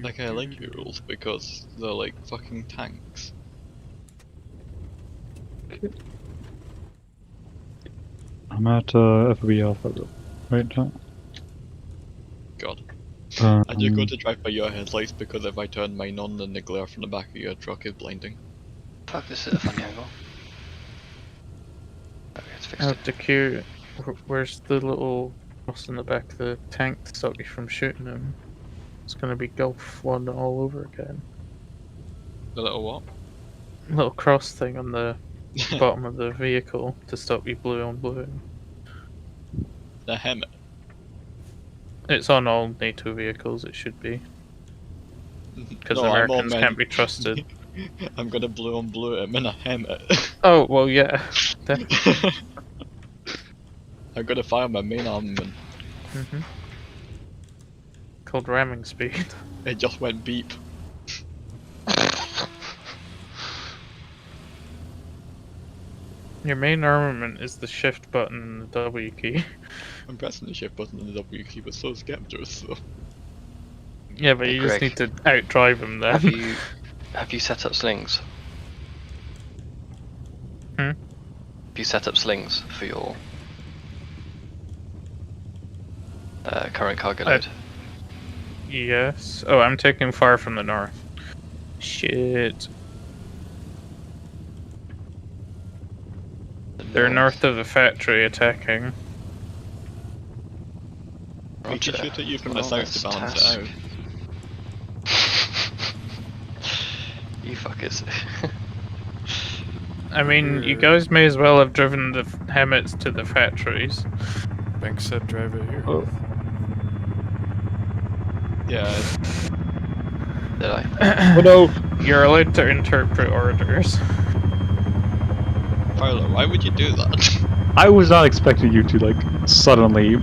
Like, I like your rules because they're like fucking tanks. I'm at FB Alpha right now. God. I just go to drive by your headlights because if I turn mine on, then the glare from the back of your truck is blinding. Fuck, this is a funny angle. Okay, it's fixed. Out to queue. Where's the little cross in the back of the tank to stop you from shooting him? It's gonna be Gulf 1 all over again. The little what? Little cross thing on the bottom of the vehicle to stop you blue on blue. The Hemet. It's on all NATO vehicles, it should be. Because No, Americans can't be trusted. I'm gonna blue on blue him in a Hemet. Oh, well, yeah. I'm gonna fire my main armament. Called ramming speed. It just went beep. Your main armament is the shift button and the W key. I'm pressing the shift button and the W key, but so is Skep does, so. Yeah, but you just Greg, need to outdrive him then. Have you set up slings? Hmm? Have you set up slings for your current cargo load? Yes. Oh, I'm taking fire from the north. Shit. They're north of the factory attacking. We should shoot at you from the Well, south to that's balance task. it out. You fuckers. I mean, you guys may as well have driven the Hemets to the factories. Bank said drive it here. Oh. Yeah, Did I? Oh no! You're allowed to interpret orders. Tyler, why would you do that? I was not expecting you to, like, suddenly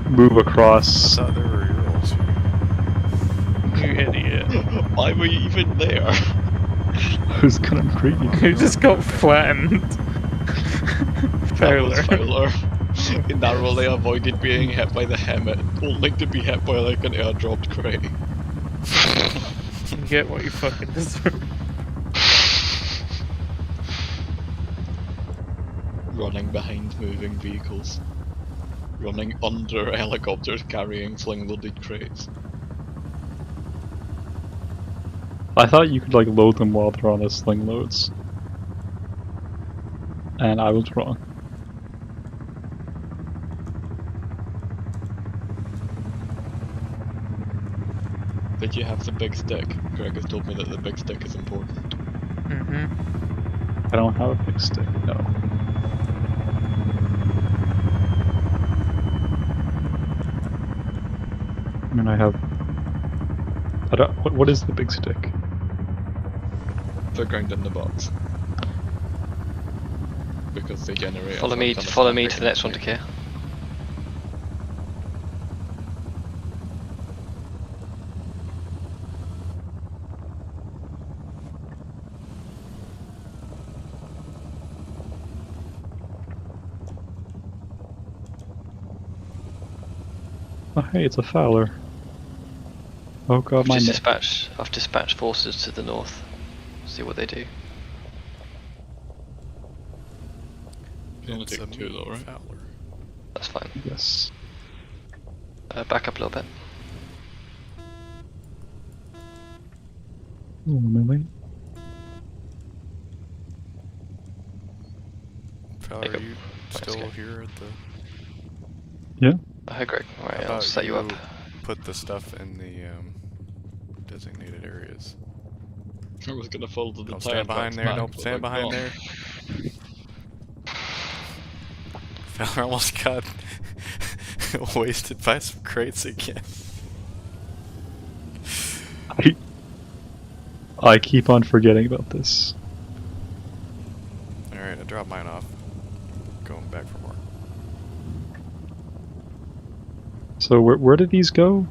move I across. thought there were Urals here. You idiot. Why were you even there? I was gonna greet you. You just got flattened. That was Fowler. Fowler. He narrowly avoided being hit by the Hemet, only to be hit by like an airdropped crate. You get what you fucking deserve. Running behind moving vehicles. Running under helicopters carrying sling-loaded crates. I thought you could, like, load them while they're on the sling loads. And I was wrong. Did you have the big stick? Greg has told me that the big stick is important. I don't have a big stick, no. I mean, I have... I don't... What is the big stick? The ground in the box. Because they generate. Follow me to the next one to care. Oh, hey, it's a Fowler. Oh god, my neck. I've dispatched forces to the north. See what they do. You only It's a take two though, right? Fowler. That's fine. Yes. Back up a little bit. Oh, really? Fowler, There are you you go. still Let's go. here at the... Yeah? Hi Greg. Alright, How I'll about set you up. Put the stuff in the designated areas. I was gonna follow the Don't tire stand behind tracks there, back, don't but stand they're behind gone. there. Fowler almost got wasted by some crates again. I keep on forgetting about this. Alright, I dropped mine off. Going back for more. So where did these go?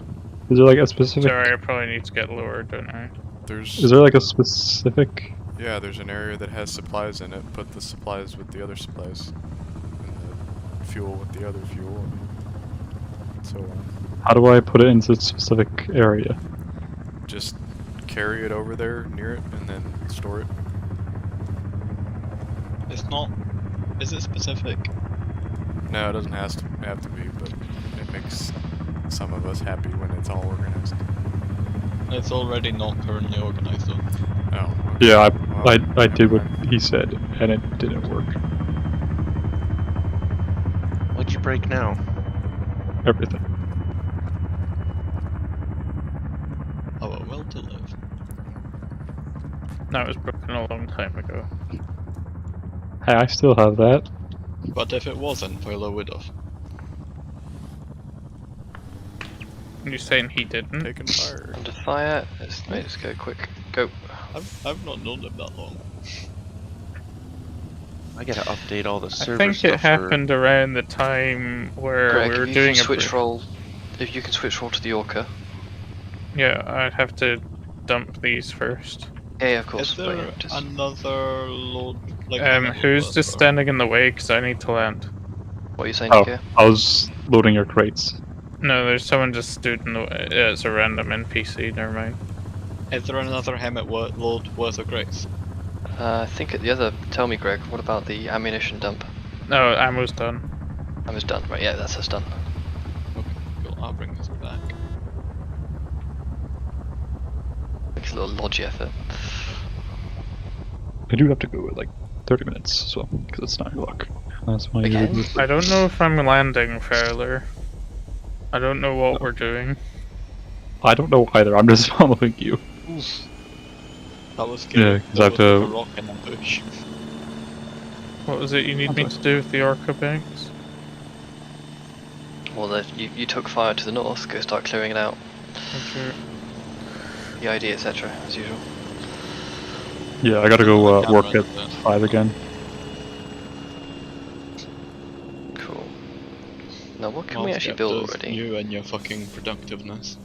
Is there like a specific... Sorry, I probably need to get lower, don't I? There's... Is there like a specific... Yeah, there's an area that has supplies in it. Put the supplies with the other supplies. And the fuel with the other fuel. And so on. How do I put it into a specific area? just carry it over there near it and then store it? It's not. Is it specific? No, it doesn't have to be, but it makes some of us happy when it's all organized. It's already not currently organized though. Oh, okay. Yeah, Well, I did never what mind. he said, and it didn't work. What'd you break now? Everything. Our will to live. That was broken a long time ago. Hey, I still have that. But if it wasn't, Philo would have. You saying he didn't? Taking fire. Under fire. Let's go quick. Go. I've not known him that long. I gotta update all the I server think stuff it happened around the time where Greg, we were if you doing can a switch brief. roll, if you can switch roll to the Orca. Yeah, I'd have to dump these first. Yeah, of course. Is But, there yeah, just another load? Like how many Who's worth, just or- standing in the way? Because I need to land. what are you saying, Oh, Nico? I was loading your crates. No, there's someone just stood in the way. Yeah, it's a random NPC. Never mind. Is there another Hemet load worth of crates? I think at the other. Tell me, Greg. What about the ammunition dump? No, ammo's done. I was done. Right. Yeah, that's us done. Okay, cool. I'll bring this back. Makes a little lodgy effort. I do have to go in like 30 minutes, so because it's 9 o'clock. That's why you Again? I don't know if I'm landing, Fowler. I don't know what we're doing. I don't know either. I'm just following you. That was scary. Yeah, 'cause I There have was to- a rock in the bush. What was it you need me to do with the Orca banks? Well, you took fire to the north. Go start clearing it out. Okay. The ID, etc. As usual. Yeah, I gotta go Another work camera at in the- 5 again. Cool. Now, what can Well, we actually Skep, build there's already? You and your fucking productiveness.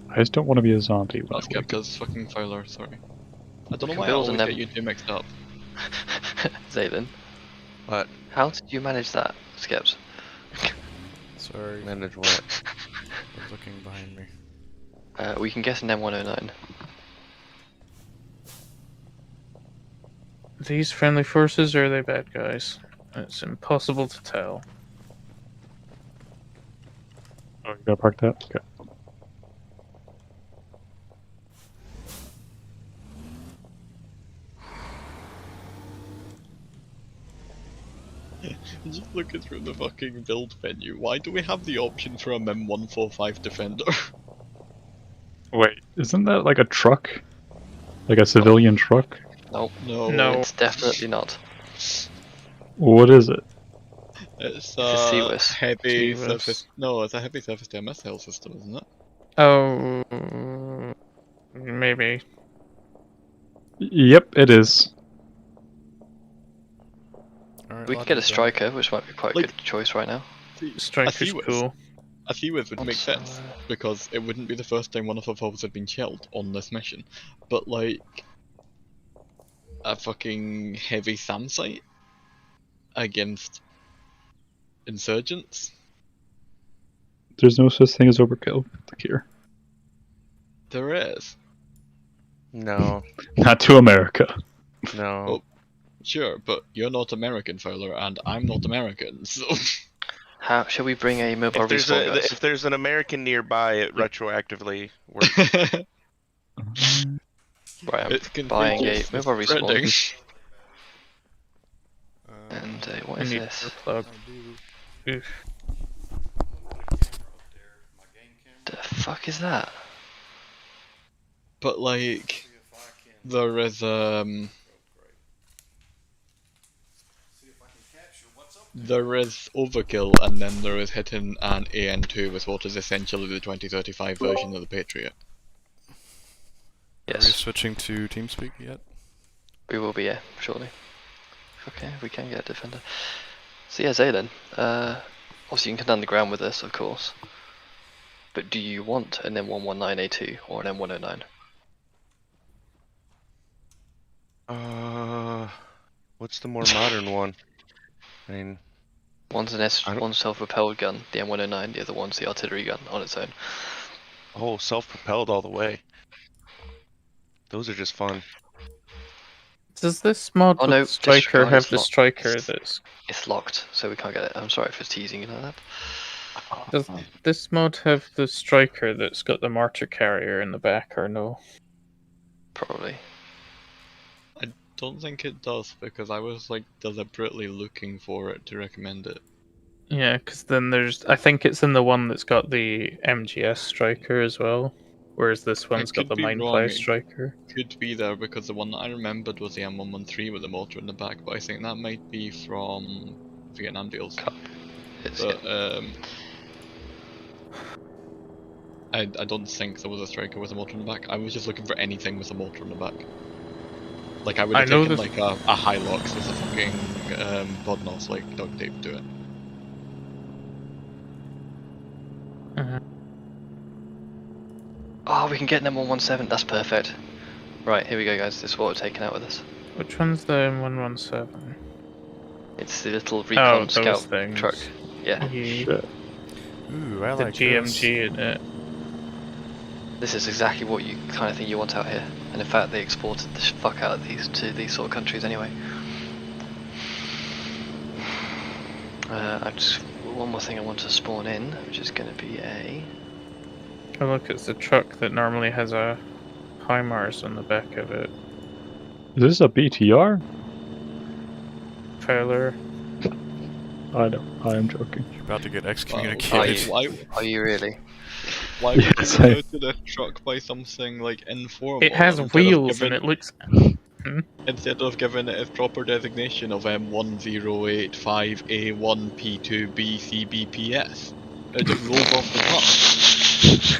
I just don't want to be a zombie when I That's wake kept up. as fucking Fowler, sorry. I don't know can why I build always and get then- you two mixed up. Zaylen, What? how did you manage that, Skeps? Sorry, I Manage what? was looking behind me. We can guess an M109. These friendly forces or are they bad guys? It's impossible to tell. Oh, you gotta park that? Okay. Just looking through the fucking build menu, why do we have the option for a MEM145 Defender? Wait, isn't that like a truck? Like a civilian truck? Nope. No. No. It's definitely not. What is it? It's a a Seawis. heavy Seawis. surface. No, it's a heavy surface to missile system, isn't it? Oh, maybe. Yep, it is. Alright, We lot could get a of done. striker, which might be quite a Like- good choice right now. Striker's Seawis. cool. A Seawis would make Also, sense because it wouldn't be the first time one of our foes had been shelled on this mission. But like a fucking heavy SAM site against insurgents. There's no such thing as overkill here. There is. No, Not to America. no. Oh. Sure, but you're not American, Fowler, and I'm not American, so How shall we bring a mobile If there's, respawn, guys? if there's an American nearby, it retroactively works. Right, I'm it's buying a contagious, mobile it's spreading. respawn. And what I is need this? to plug. Oof. The fuck is that? But like, there is there is overkill, and then there is hitting an AN2 with what is essentially the 2035 version of the Patriot. Are we Yes, switching to TeamSpeak yet? we will be, yeah, shortly. Okay, we can get a defender. So yeah, Zaylen, obviously you can come down the ground with us, of course. But do you want an M119A2 or an M109? What's the more modern one? I mean, One's an I don't- one's self-propelled gun, the M109, the other one's the artillery gun on its own. Oh, self-propelled all the way. Those are just fun. Does this mod Oh with no, Striker disregard, have it's the locked. Striker that's... It's locked, so we can't get it. I'm sorry for teasing you like that. Does this mod have the Striker that's got the mortar carrier in the back, or no? Probably. I don't think it does, because I was like deliberately looking for it to recommend it. Yeah, because then there's... I think it's in the one that's got the MGS Striker as well. Whereas this one's got could the be wrong, Mindfly it- Striker. Could be there, because the one that I remembered was the M113 with the motor in the back, but I think that might be from Vietnam deals. It's, But I don't think there was a Striker with a motor in the back. I was just looking for anything with a motor in the back. Like I would have I know taken this- like a Hilux with a fucking pod nose like duct tape to it. Oh, we can get them on 117. That's perfect. Right, here we go, guys. This is what we're taking out with us. Which one's the M117? It's the little recon those scout things. truck. Yeah. Yeah. Shit. Ooh, I The like GMG in it. This is exactly what you kind of thing you want out here. And in fact, they exported the fuck out of these to these sort of countries anyway. One more thing I want to spawn in, which is going to be a. Oh look, it's the truck that normally has a HIMARS on the back of it. Is this a BTR? Fowler. I know. I am joking. You're about to get Are excommunicated. you, Why are you really? would Yes, you I- go to the truck by something like informal? It has instead of wheels and giving- it looks... Instead of giving it its proper designation of M1085A1P2BCBPS. It just rolls off the tongue.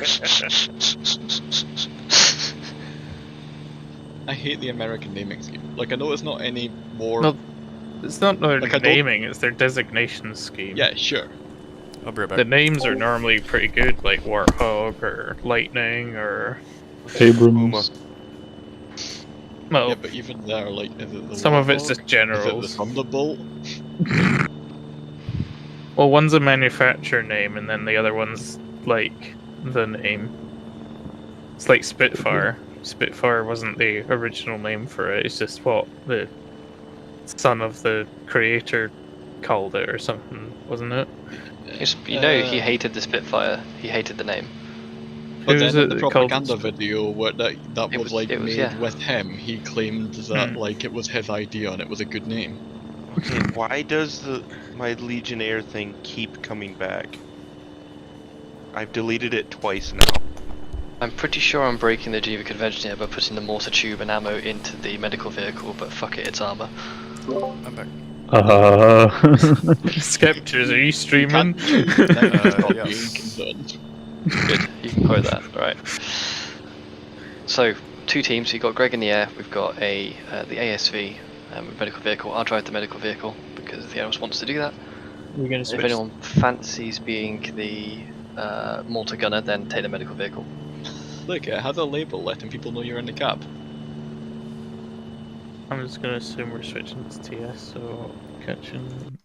I hate the American naming scheme. Like, I know it's not any more... No, it's not their Like, I don't- naming, it's their designation scheme. Yeah, sure. I'll be right back. The names are normally pretty good, like Warthog or Lightning or... Abrams. Well, Yeah, but even there, like, is it the some of it's Warthog? just Is it the generals. Thunderbolt? Well, one's a manufacturer name, and then the other one's like the name. It's like Spitfire. Spitfire wasn't the original name for it. It's just what the son of the creator called it, or something, wasn't it? You know, he hated the Spitfire. He hated the name. But Who's then in it the called? propaganda video where that It was was- like it was- made yeah. with him, he claimed that Hmm. like it was his idea and it was a good name. Okay, why does my Legionnaire thing keep coming back? I've deleted it twice now. I'm pretty sure I'm breaking the Geneva Convention here by putting the mortar tube and ammo into the medical vehicle, but fuck it, it's armor. I'm back. Skeptors, are you streaming? Stop yes. being concerned. Good, you can quote that. Right. So, two teams. You've got Greg in the air. We've got the ASV medical vehicle. I'll drive the medical vehicle because the Eros wants to do that. We're gonna If switch. anyone fancies being the mortar gunner, then take the medical vehicle. Look, it has a label letting people know you're in the cab. I'm just gonna assume we're switching to TS, so catching.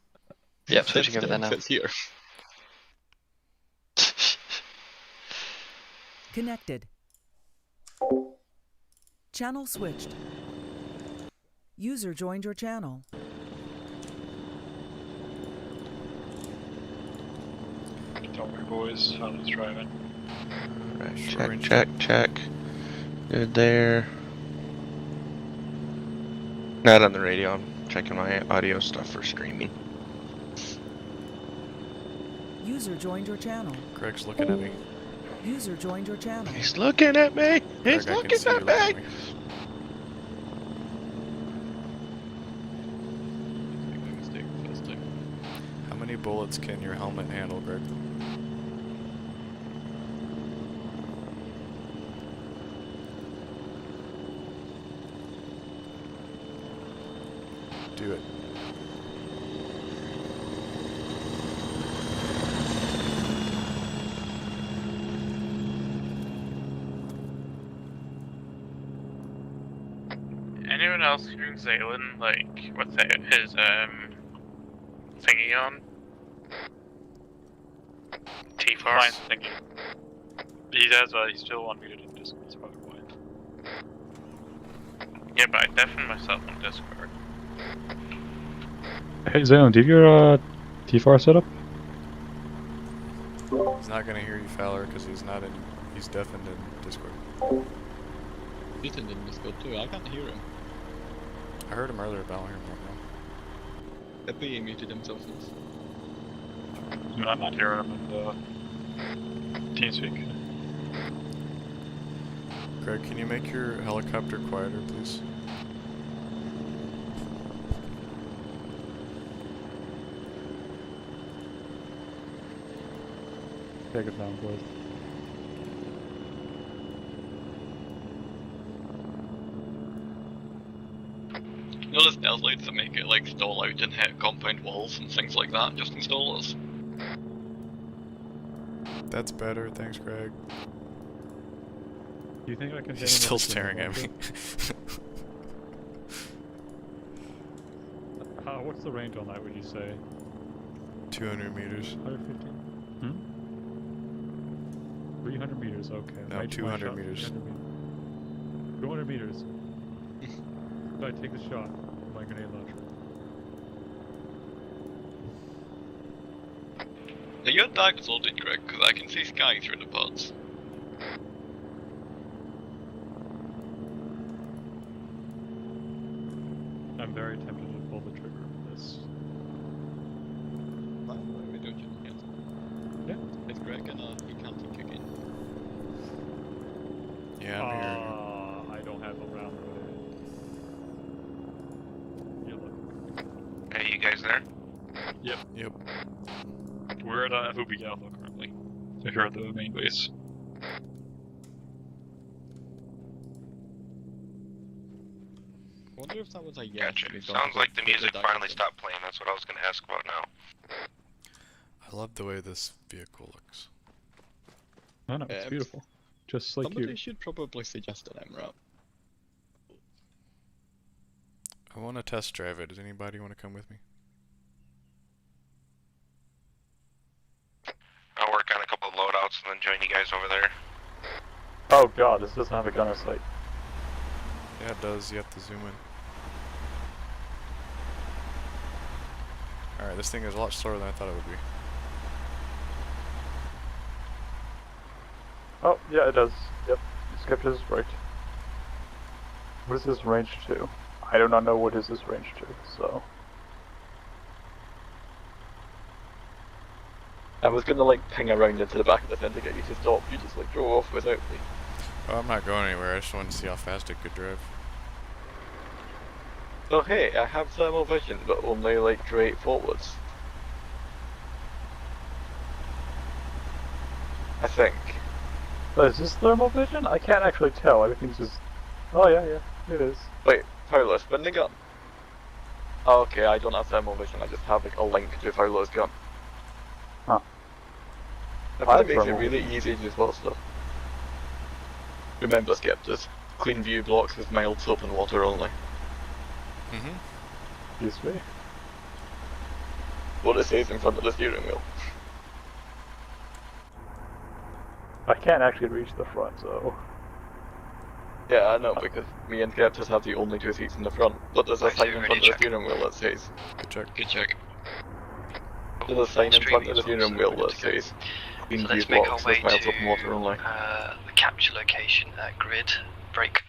Yep, switching over there now. It's here. Connected. Channel switched. User joined your channel. Tell me, boys, how it's driving. Right, Sure, check. Good there. Not on the radio, I'm checking my audio stuff for streaming. User joined your channel. Greg's looking at me. User joined your channel. He's looking at me! He's Greg, I can looking see you at looking at me! me. Make my mistake the first time. How many bullets can your helmet handle, Greg? Do it. Anyone else hearing Zaylen, like, without his, thingy on? T-Force? He does, but he's still unmuted in Discord, that's probably why. Yeah, but I deafened myself on Discord. Hey Zaylen, do you have your T-Far set up? He's not gonna hear you, Fowler, because he's not in. He's deafened in Discord. He's in Discord too, I can't hear him. I heard him earlier, but I don't hear him right now. I think he muted himself since. I'm not hearing him in TeamSpeak. Greg, can you make your helicopter quieter, please? Take it down, boys. You know, there's stealth lights that make it like stall out and hit compound walls and things like that, just install those. That's better, thanks, Greg. Do you think I can hit He's him still with a staring at me. What's the range on that, would you say? 200 meters. 150? Hmm? 300 meters, okay. No, Range of my 200 shot, meters. 200 meters. Do I take the shot with my grenade launcher? Are you dark loaded, Greg? Because I can see sky through the pods. I'm very tempted to pull the trigger for this. Yeah. It's Greg and he can't kick in. Yeah, I'm hearing you. I don't have a round with it. Yellow. Hey, you guys there? Yep. Yep. We're at FOB Alpha currently. So here at the main base. I wonder if that was a yes. Gotcha. but we don't Sounds have like the a music dark finally zone. stopped playing. That's what I was going to ask about now. I love the way this vehicle looks. No, no, it's Yeah, beautiful. Just like Somebody you. should probably suggest an MRAP. I want to test drive it. Does anybody want to come with me? I'll work on a couple of loadouts and then join you guys over there. Oh god, this doesn't have a gunner sight. Yeah, it does. You have to zoom in. Alright, this thing is a lot slower than I thought it would be. Oh, yeah, it does. Yep, Skep is right. What is this range to? I do not know what is this range to, so... I was gonna like ping around into the back of the fence to get you to stop, you just like drove off without me. Oh, I'm not going anywhere. I just wanted to see how fast it could drive. Oh hey, I have thermal vision, but only like straight forwards. I think. Oh, is this thermal vision? I can't actually tell, everything's just... Oh yeah, yeah, it is. Wait, Paolo, spin the gun. Oh, okay, I don't have thermal vision, I just have like a link to Paolo's gun. Huh. That makes it really easy to spot stuff. Remember, Skep, just clean view blocks with mild soap and water only. Mm-hmm. Excuse me? What it says in front of the steering wheel. I can't actually reach the front, so... Yeah, I know, because me and Skep just have the only two seats in the front, but there's a sign in front of the steering wheel that says... Good check. Good check. There's a sign in front of the steering wheel that says... Clean view blocks with mild soap and water only. The capture location at grid break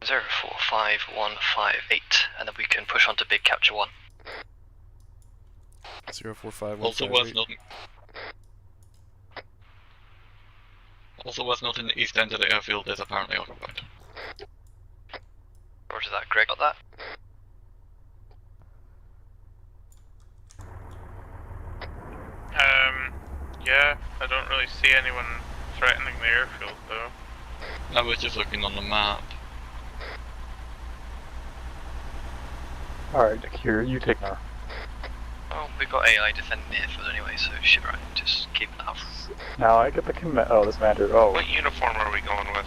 045158, and then we can push on to big capture 1. 045158. Also worth noting the east end of the airfield is apparently occupied. Roger that, Greg, got that? Yeah, I don't really see anyone threatening the airfield though. I was just looking on the map. Alright, here, you take now. Well, we've got AI defending the airfield anyway, so should right, just keep that up. Now I get the command. Oh, this matter. Oh. What uniform are we going with?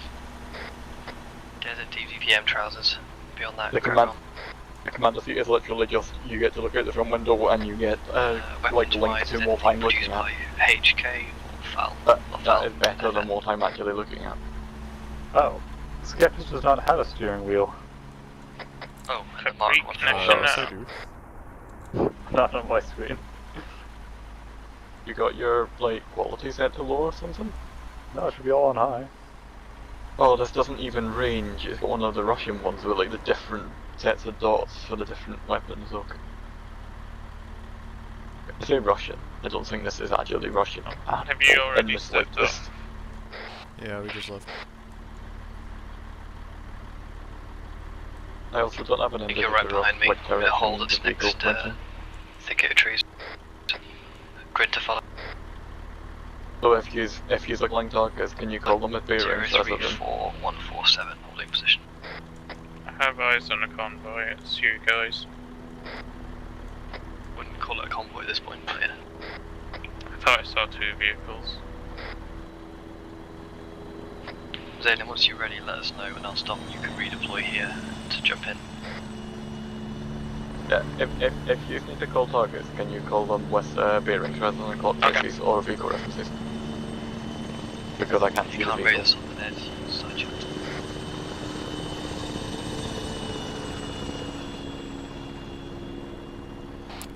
Desert DVPM trousers. Beyond that, The crack command. on. The commander seat is literally just you get to look out the front window and you get like Weapons link wise, to is more anything time looking produced at. by HK or FAL? that is better than what I'm actually looking at. Oh, Skep does not have a steering wheel. Oh, and the Complete Mark 1 connection yes, I now. do. Not on my screen. You got your, like, quality set to low or something? No, it should be all on high. Oh, this doesn't even range. It's got one of the Russian ones with, like, the different sets of dots for the different weapons. Okay. I say Russian. I don't think this is actually Russian. Have you already stepped up? Yeah, we just left. I also don't have an I think indicator you're right behind of me. what I'm gonna hold direction this the vehicle's next pointing. thicket of trees. Grid to follow. So if you look targets, can you call them with bearings rather than... 034147, holding position. I have eyes on a convoy, it's you guys. Wouldn't call it a convoy at this point, but yeah. I thought I saw 2 vehicles. Zayden, once you're ready, let us know and I'll stop and you can redeploy here to jump in. Yeah, if you need to call targets, can you call them with bearings rather than clock faces or vehicle references? Because I can't see You the can't vehicle. rate us on the net, Sergeant.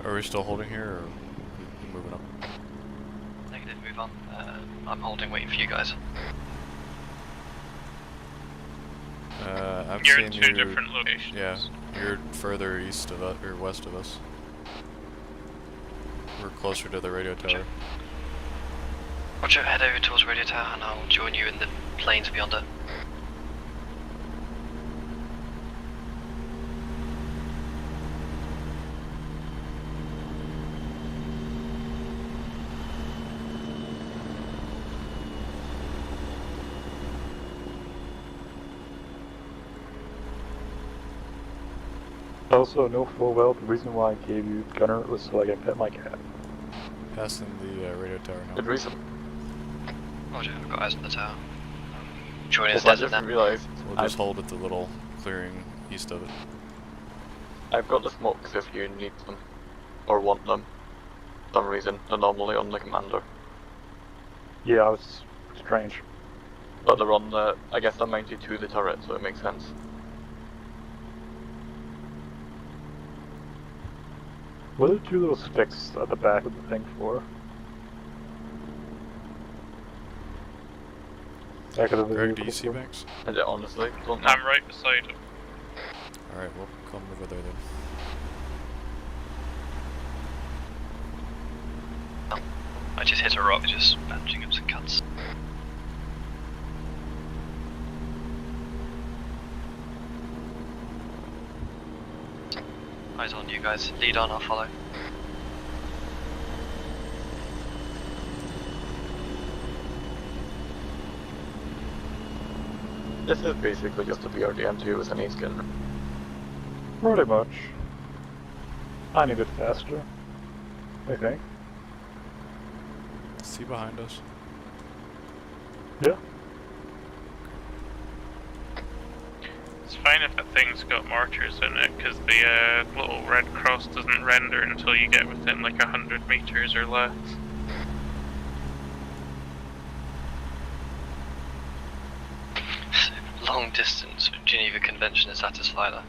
Are we still holding here, or moving up? Negative, move on. I'm holding, waiting for you guys. I'm You're seeing in 2 you. different locations. Yeah, you're further east of us, or west of us. We're closer to the radio tower. Roger, head over towards Radio Tower and I'll join you in the plains beyond it. Also, no full well, the reason why I gave you gunner was so I can pet my cat. Passing the radio tower now. Good reason. Roger, I've got eyes on the tower. Joining us Also, I desert just then. realised We'll just hold at the little clearing east of it. I've got the smokes if you need them. Or want them. For some reason, they're normally on the commander. Yeah, I was strange. But they're on the, I guess they're mounted to the turret, so it makes sense. What are 2 little sticks at the back of the thing for? Back of the Greg, do vehicle you see for? Max? I honestly don't know. I'm right beside him. Alright, we'll come over there then. I just hit a rock, just bandaging up some cuts. Eyes on you guys. Lead on, I'll follow. This is basically just a BRDM2 with an E-skin. Pretty much. I need it faster. I think. See behind us. Yeah. It's fine if that thing's got mortars in it, because the little red cross doesn't render until you get within like 100 meters or less. Long distance Geneva Convention to satisfy that.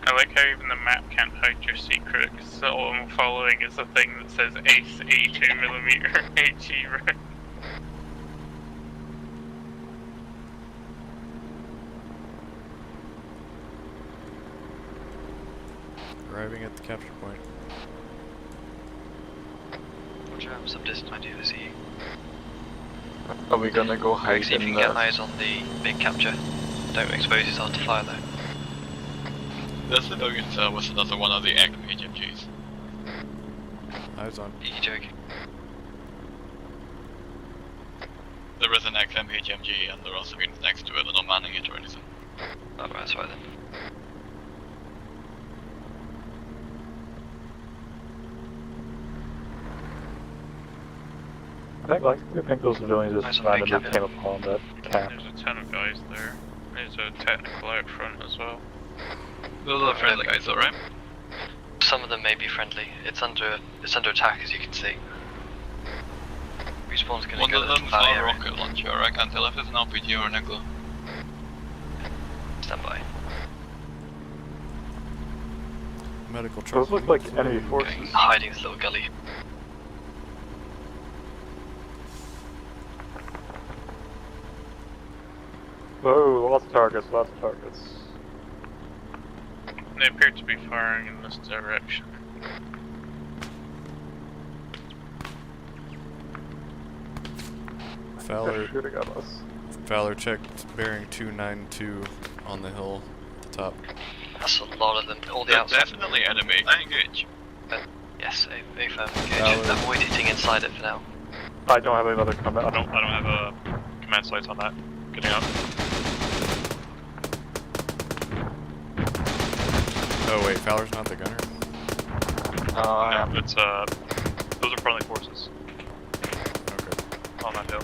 I like how even the map can't hide your secret, because all I'm following is a thing that says ACE 82mm HE round. Arriving at the capture point. Roger, I'm some distance, I do see you. Are we gonna go hide See if you in can get the... eyes on the big capture. Don't expose yourself to fire though. There's a target with another one of the HMGs. Eyes on. Are you joking? There is an XM HMG and there are also units next to it, they're not manning it or anything. Oh, that's right then. I think those civilians Nice just on big randomly cap, came upon that camp. There's a ton of guys there. There's a technical out front as well. Those are friendly guys, alright? Some of them may be friendly. It's under attack, as you can see. Respawn's gonna One go of to the them's valley a area. rocket launcher. I can't tell if it's an RPG or an igloo. Stand by. Medical truck. Those look like enemy forces. Hiding in this little gully. Oh, lots of targets, lots of targets. They appear to be firing in this direction. Fowler, They're shooting at us. Fowler checked bearing 292 on the hill at the top. That's a lot of them. All the They're outside. definitely enemy. Engage. Yes, a firm engage. Valid. Avoid hitting inside it for now. I don't have another combat. I don't have a command sights on that. Getting up. Oh wait, Fowler's not the gunner? No, it's those are friendly forces Okay. on that hill.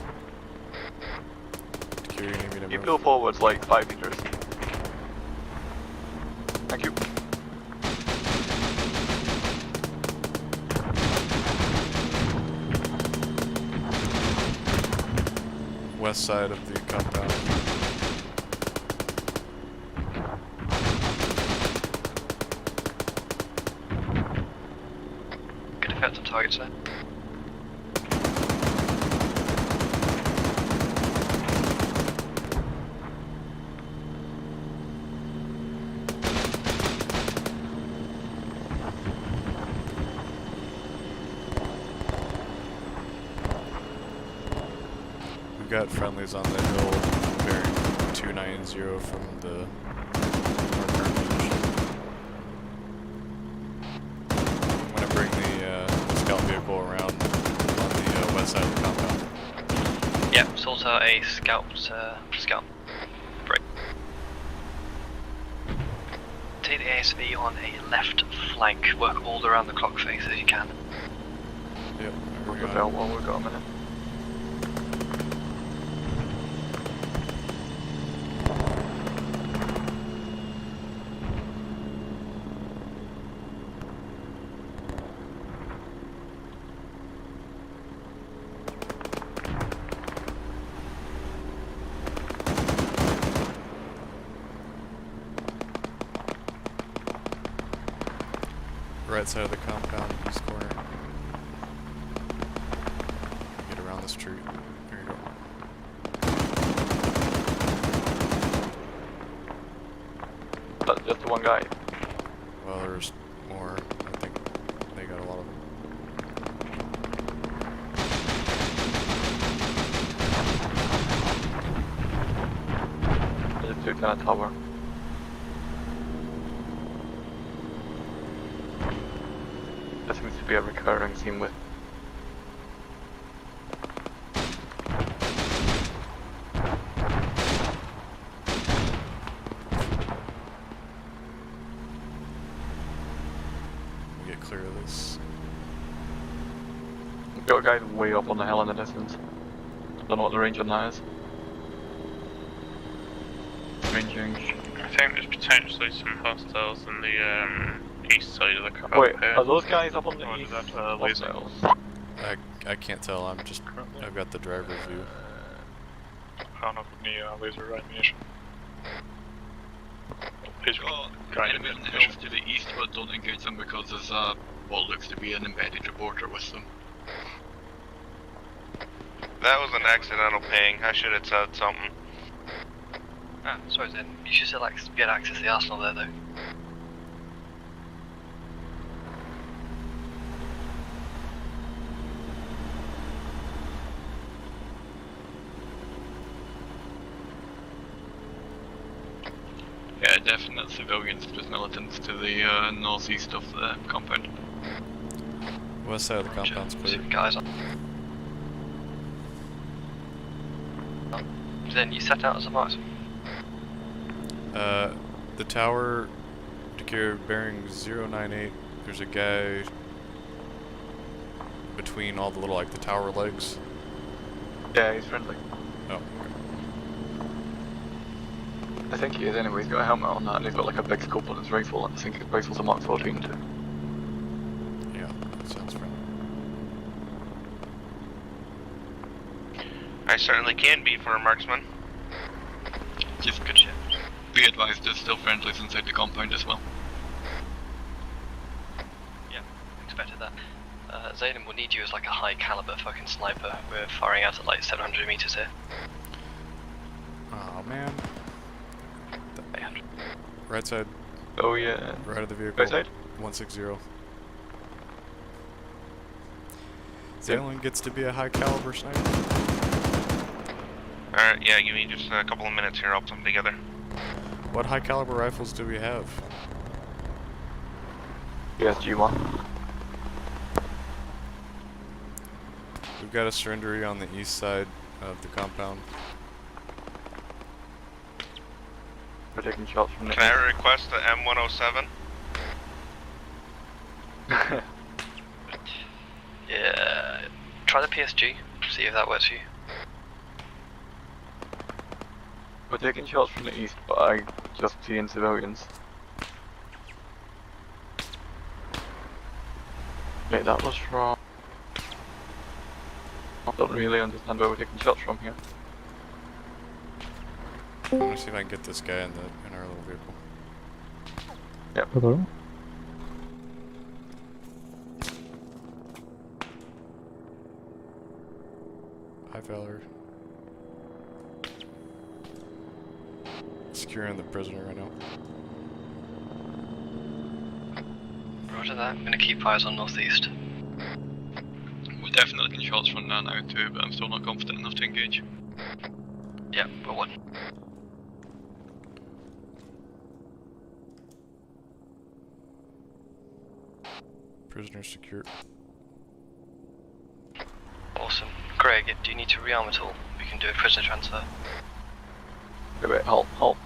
Security, you need me to You move? go forwards like 5 meters. Thank you. West side of the compound. Good effect on targets there. We've got friendlies on the hill bearing 290 from the our current position. I'm gonna bring the scout vehicle around on the west side of the compound. Yep, sort out a scout. Break. Take the ASV on a left flank. Work all around the clock face as you can. Yep. We'll just out while we've got a minute. Right side of the compound, east corner. Get around this tree. There you go. That's just the one guy. Well, there's more. I think they got a lot of them. There's 2 kind of tower. That seems to be a recurring theme with. We get clear of this. We've got guys way up on the hill in the distance. Don't know what the range on that is. Ranging. I think there's potentially some hostiles in the east side of the compound. Wait, are those guys up on the Or is east? that laser? Hostiles? I can't tell. I've got the driver's view. I don't know if we need laser ammunition. Laser Got guided enemies on the ammunition. hills to the east, but don't engage them because there's what looks to be an embedded reporter with them. That was an accidental ping. I should have said something. Ah, sorry then. You should still get access to the arsenal there though. Yeah, definite civilians, just militants to the northeast of the compound. West side of the compound's clear. Some guys on. Then you set out as a marksman. The tower, Decatur bearing 098. There's a guy between all the little, like, the tower legs. Yeah, he's friendly. Oh, I think he is anyway, he's got a helmet on that and he's got like a big scope on his rifle, and I think his rifle's a Mark 14 too. Yeah, that sounds friendly. I certainly can be for a marksman. Just good shit. Be advised, there's still friendlies inside the compound as well. Yeah, expected that. Zayden will need you as like a high caliber fucking sniper. We're firing out at like 700 meters here. Oh man. 800. Right side. Oh yeah. Right of the vehicle. Right side? 160. Zaylen gets to be a high caliber sniper. Alright, yeah, give me just a couple of minutes here, I'll put them together. What high caliber rifles do we have? Yes, G1. We've got a surrendery on the east side of the compound. We're taking shots from the Can I request the M107? Yeah, try the PSG, see if that works for you. We're taking shots from the east, but I just seeing civilians. Wait, that was from... I don't really understand where we're taking shots from here. I'm gonna see if I can get this guy in our little vehicle. Yep. Hello? High Valor. Securing the prisoner right now. Roger that, I'm gonna keep eyes on northeast. We're definitely getting shots from there now too, but I'm still not confident enough to engage. Yeah, we're one. Prisoner secured. Awesome. Greg, do you need to rearm at all? We can do a prisoner transfer. Wait, halt, halt.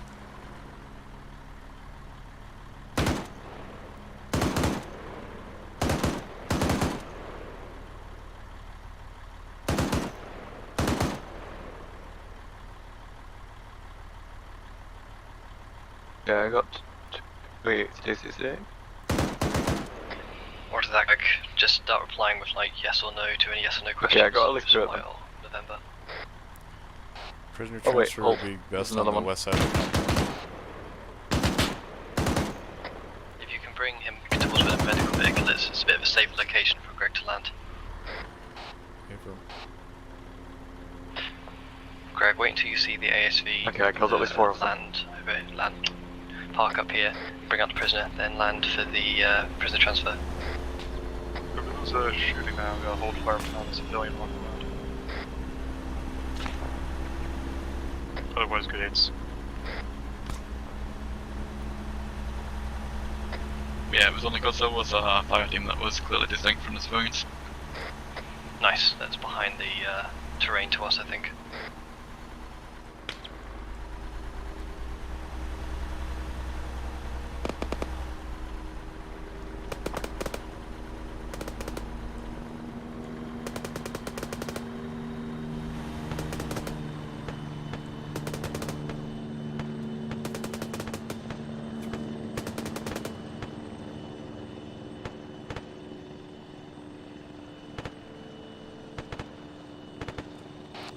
Yeah, I got... Wait, Stacy's there? Or to that, Greg, just start replying with like yes or no to any yes or no questions. Okay, I got at least two of them. July or November. Prisoner Oh, wait, transfer hold. will be There's best on another the one. west side of the compound. If you can bring him towards where the medical vehicle is, it's a bit of a safe location for Greg to land. April. Greg, wait until you see the ASV. Okay, I killed at least 4 of them. Land. Park up here, bring out the prisoner, then land for the prisoner transfer. Whoever's shooting now, we gotta hold fire on the civilian walking around. Otherwise, grenades. Yeah, it was only because there was a fire team that was clearly distinct from the civilians. Nice, that's behind the terrain to us, I think.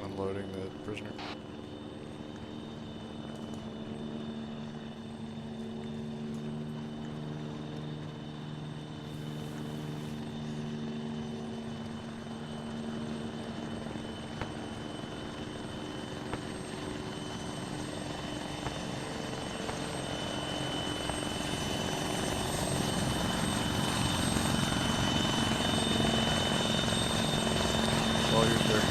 Unloading the prisoner. All yours there.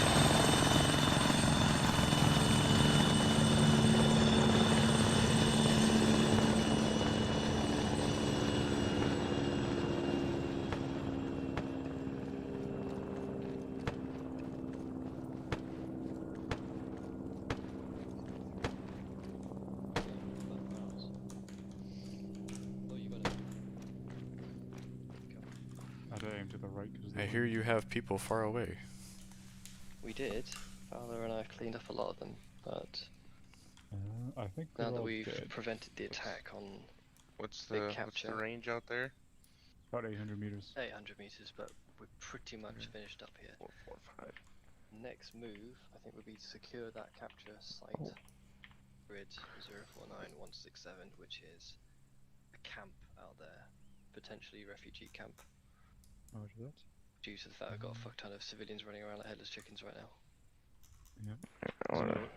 Aim to the right. I hear you have people far away. We did. Fowler and I cleaned up a lot of them, but I think Now they're that all we've dead. prevented the attack on What's big the capture. range out there? About 800 meters. 800 meters, but we're pretty much Okay. finished up here. 4, 4, 5. Next move, I think, would be to secure that capture site. Grid 049167, which is a camp out there, potentially refugee camp. Roger that. Due to the fact I've got a fuck ton of civilians running around like headless chickens right now. Yeah. I wanna-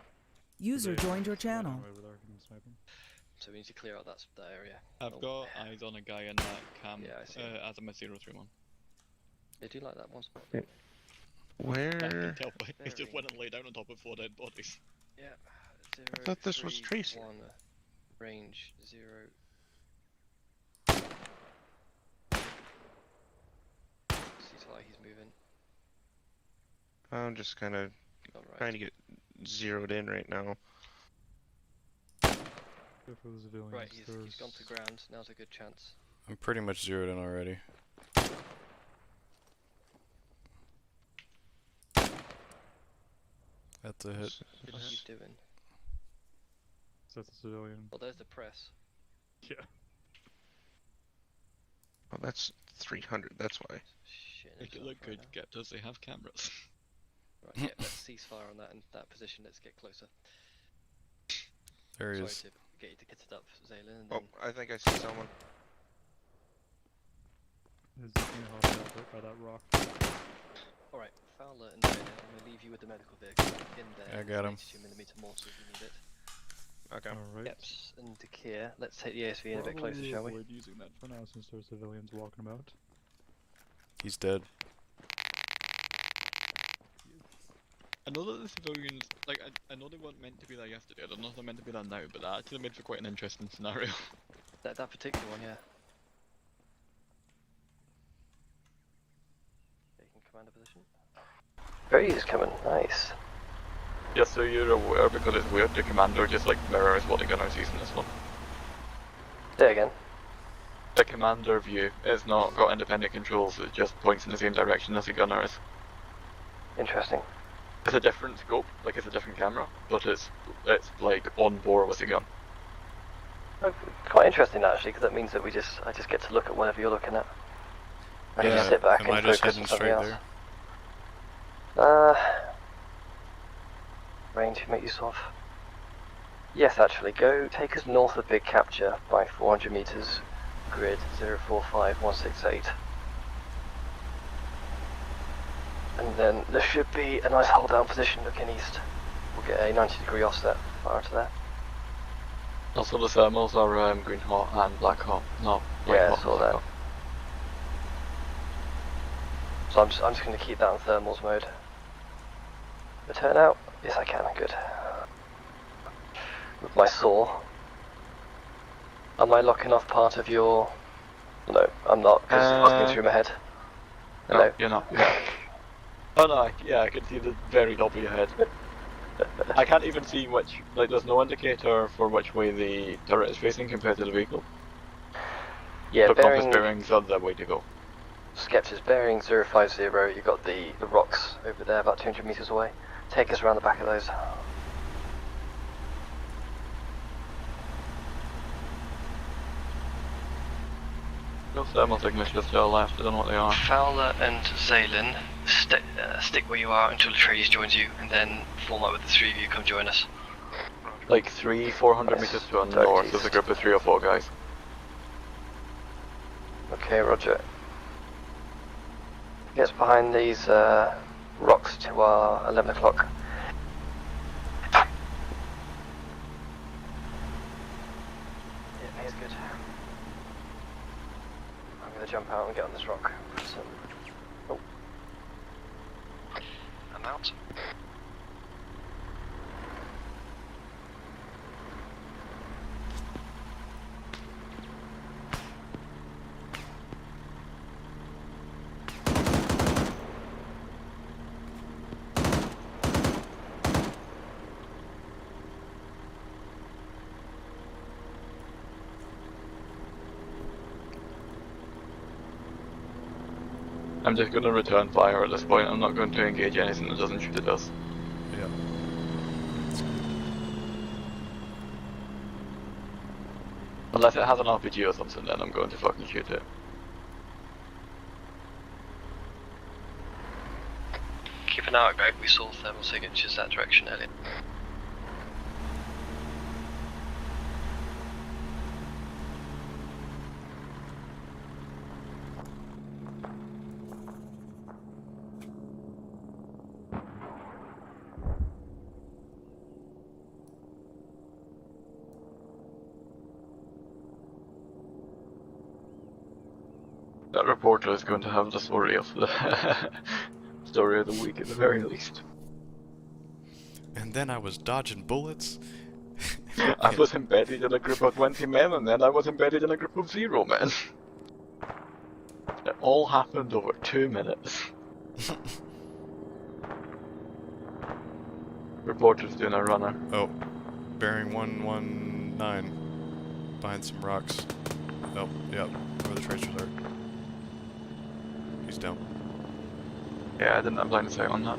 User They joined your ran channel. away with our sniping. So we need to clear out that area. I've Oh, got eyes on a guy in that camp Yeah, I see. as I'm a 031. They do like that one spot. I can Where? tell by he just went and lay down on top of 4 dead bodies. Yeah. I thought this was Tracy. 1, range 0. Seems like he's moving. I'm just kind of Alright. trying to get zeroed in right now. Good for the civilians. Right, he's gone to ground. Now's a good chance. I'm pretty much zeroed in already. That's a hit. What's he doing? So that's a civilian. Well, there's the press. Yeah. Oh, that's 300. That's why. Shit. Make it look good, Skep. Does they have cameras? Right, yeah, let's cease fire on that position. Let's get closer. There he Sorry is. to get you to get it up, Zaylin. And Oh, then I think I see someone. There's definitely a hostile right by that rock. Alright, Fowler and Zaylin, I'm going to leave you with the medical vehicle in there. I got him. 82mm mortar if you need it. Okay. Alright. Yep, and to Kier, let's take the ASV in a bit closer, shall we? Avoid using that for now since there's civilians walking about. He's dead. I know that the civilians, like, I know they weren't meant to be there yesterday, I don't know if they're meant to be there now, but that actually made for quite an interesting scenario. That particular one, yeah. Taking command of position. Breeze coming, nice. Just so you're aware, because it's weird, the commander just like mirrors what the gunner sees in this one. There again. The commander view is not got independent controls, it just points in the same direction as the gunner is. Interesting. It's a different scope, like it's a different camera, but it's like on board with the gun. Oh, quite interesting actually, because that means that I just get to look at whatever you're looking at. I can just sit back am I and just focus heading on something straight else. there? Range to make use of. Yes, actually, go take us north of Big Capture by 400 meters, grid 045168. And then there should be a nice hold down position looking east. We'll get a 90-degree offset fire to there. Also the thermals are green hot and black hot, not white Yeah, hot, I saw black that. hot. So I'm just going to keep that in thermals mode. The turnout? Yes, I can. Good. With my saw. Am I locking off part of your? No, I'm not. Because it's passing through my head. No, Hello. you're not. Oh no, yeah, I can see the very top of your head. I can't even see which, like there's no indicator for which way the turret is facing compared to the vehicle. Yeah, So compass bearing. bearings are the way to go. Skep is bearing 050. You've got the rocks over there, about 200 meters away. Take us around the back of those. No thermal signatures to our left, I don't know what they are. Fowler and Zaylin, stick where you are until Atreides joins you, and then form up with the three of you. Come join us. Like 400 meters to our north, there's a group of 3 or 4 guys. Okay, roger. Gets behind these rocks to our 11 o'clock. Yeah, he's good. I'm gonna jump out and get on this rock. Oh. I'm out. I'm just going to return fire at this point, I'm not going to engage anything that doesn't shoot at us. Yeah. Unless it has an RPG or something, then I'm going to fucking shoot it. Keep an eye out, Greg. We saw thermal signatures that direction earlier. That reporter is going to have the story of the story of the week at the very least. And then I was dodging bullets. I was embedded in a group of 20 men, and then I was embedded in a group of 0 men. It all happened over 2 minutes. Reporter's doing a runner. Oh, bearing 119 behind some rocks. Oh, yeah, where the tracers are. He's down. Yeah, I didn't have line of sight on that.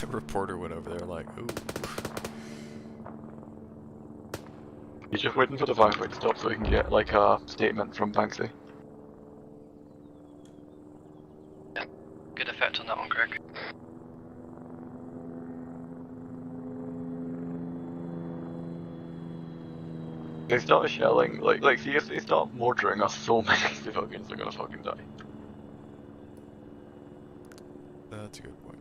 The reporter went over there like, ooh. He's just waiting for the firefight to stop so he can get like a statement from Banksy. Good effect on that one, Greg. They start shelling, like see if they start mortaring us, so many civilians are gonna fucking die. That's a good point.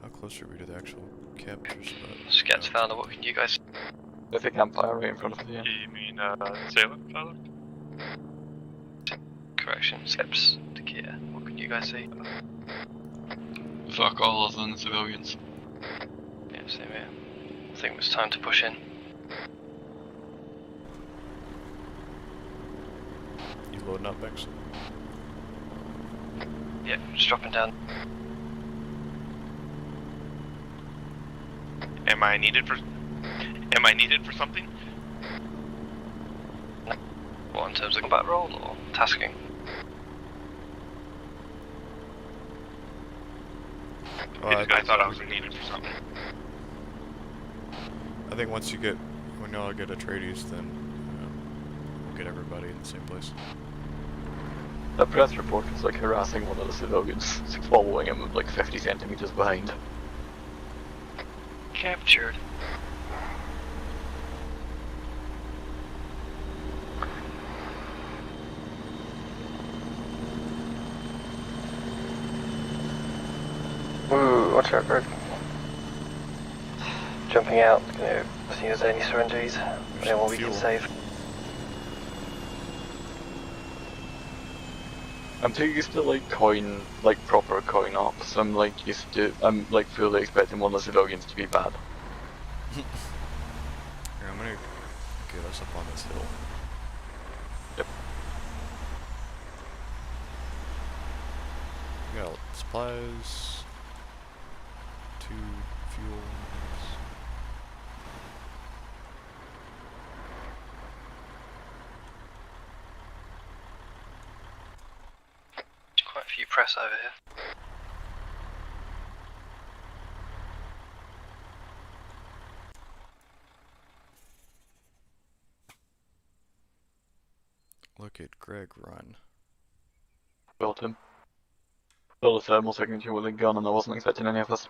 How close are we to the actual capture spot? Skep's found. What can you guys? There's a campfire right in front of you. You mean, Salem, Tyler? Correction. Skep's to Kia. What can you guys see? Fuck all other than civilians. Yeah, same here. I think it's time to push in. You loading up, Bex? Yep, just dropping down. Am I needed for something? What, in terms of combat role or tasking? I thought I was needed for something. I think once you get, when y'all get Atreides, then we'll get everybody in the same place. The press report is like harassing one of the civilians, following him like 50 centimeters behind. Captured. Ooh, watch out, Greg. Jumping out, gonna see if there's any syringes. Anyone we can save. I'm too used to like proper coin ops. I'm like fully expecting one of the civilians to be bad. Here, I'm gonna get us up on this hill. Yep. We got supplies, 2 fuels. Quite a few press over here. Look at Greg run. Built him. Built a thermal signature with a gun, and I wasn't expecting any of us.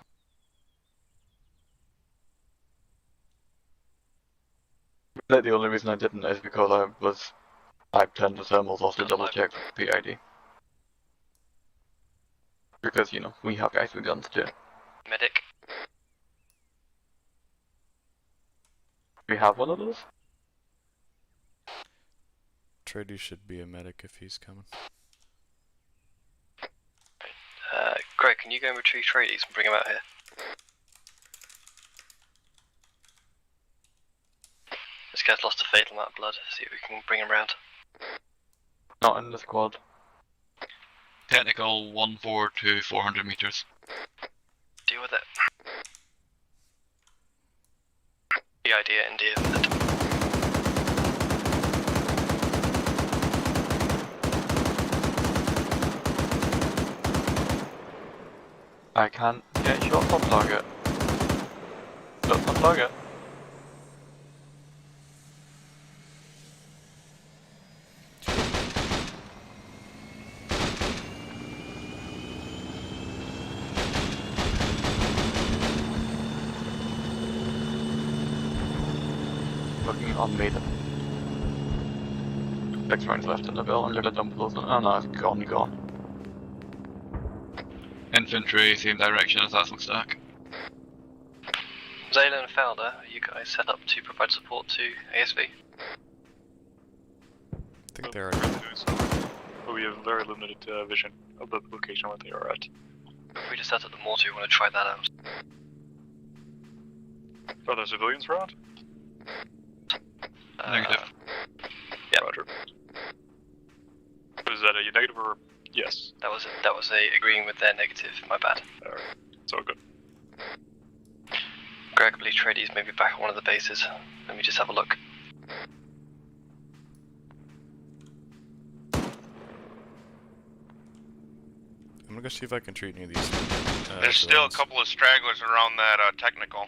The only reason I didn't is because I turned the thermals off to double check PID. Because, you know, we have guys with guns too. Medic. We have one of those? Atreides should be a medic if he's coming. Greg, can you go and retrieve Atreides and bring him out here? This guy's lost a fatal amount of blood. See if we can bring him round. Not in the squad. Technical 1-4 to 400 meters. Deal with it. the idea in the event. I can't get shots on target. Shots on target. Looking on me. 6 rounds left in the bill. I'm gonna dump those. Oh no, it's gone. Infantry, same direction as Astle Stack. Zaylen and Fowler, are you guys set up to provide support to ASV? I think they're Doing so, but we have very limited vision of the location where they are at. If we just set up the mortar, we want to try that out. Are there civilians around? Negative. Yeah. Roger. Is that a negative or yes? That was a agreeing with their negative. My bad. Alright, it's all good. Greg, I believe tradies may be back at one of the bases. Let me just have a look. I'm gonna go see if I can treat any of these. There's still a civilians. couple of stragglers around that technical.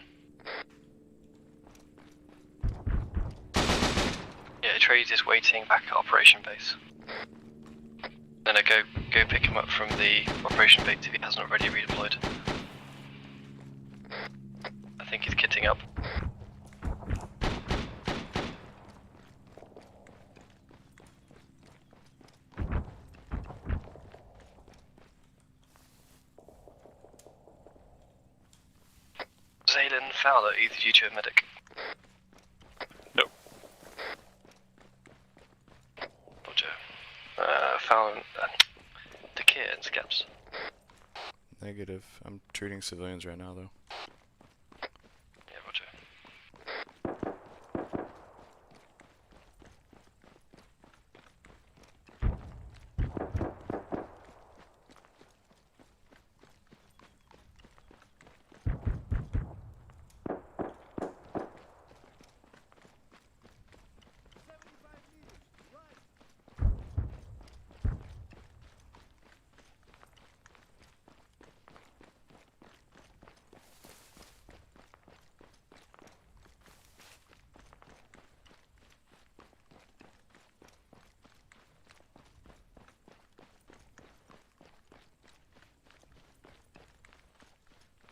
Yeah, trades is waiting back at operation base. Then I go pick him up from the operation base if he hasn't already redeployed. I think he's kitting up. Zaylen Fowler, either due to a medic. No. Roger. Fowler, Dakir and Skeps. Negative. I'm treating civilians right now, though. Yeah, Roger.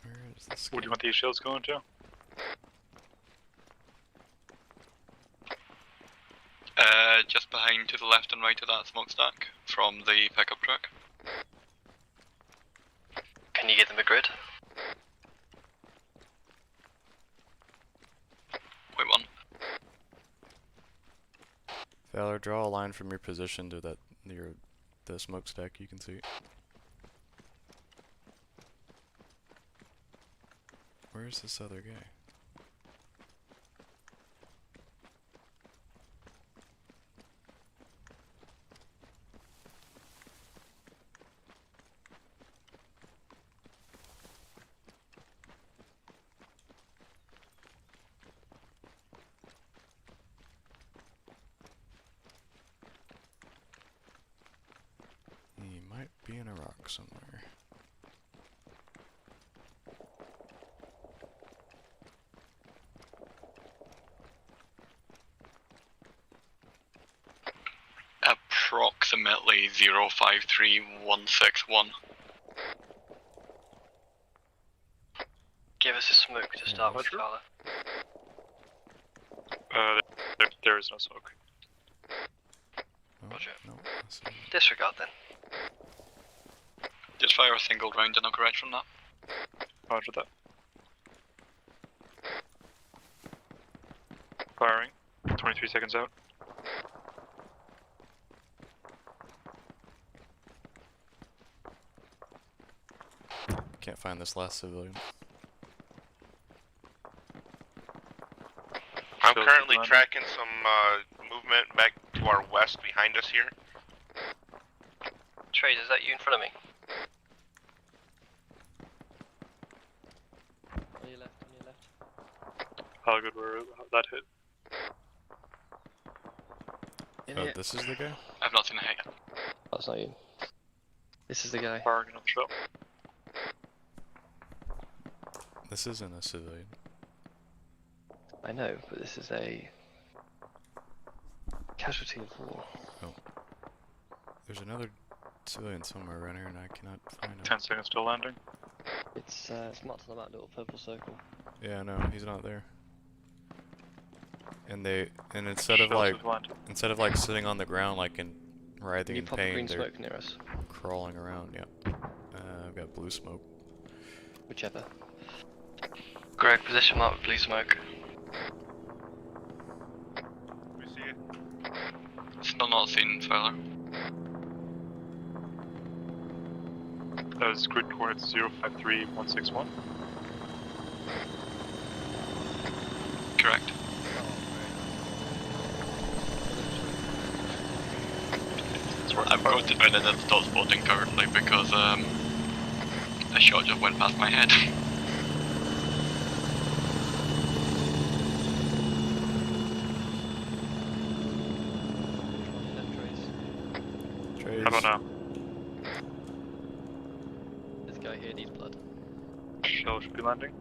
Where is this? Where do you want these shields going to? Just behind to the left and right of that smokestack from the pickup truck. Can you give them a grid? Wait one. Fowler, draw a line from your position to that the smokestack you can see. Where's this other guy? He might be in a rock somewhere. Approximately 053161. Give us a smoke to start with, Roger. Fowler. There is no smoke. Oh, Roger. no, that's it. Disregard then. Just fire a single round and I'll correct from that. Roger that. Firing. 23 seconds out. Can't find this last civilian. I'm Shields currently behind tracking some movement back to our west behind us here. Trade, is that you in front of me? On your left, how good were that hit. Oh, this is the guy? I've not seen a hit yet. That's not you. This is the guy. Firing another shot. This isn't a civilian. I know, but this is a casualty of war. Oh. There's another civilian somewhere around here and I cannot find him. 10 seconds till landing. It's marked on the map, little purple circle. Yeah, no, he's not there. And instead of like sitting on the ground like in writhing in pain, green they're smoke near us. crawling around. Yeah. I've got blue smoke. Whichever. Greg, position mark with blue smoke. We see it. Still not seen, Fowler. That was grid coordinates 053161. Correct. I'm going to find that stop spotting currently because a shot just went past my head. Trace. How about now? This guy here needs blood. Shell should be landing.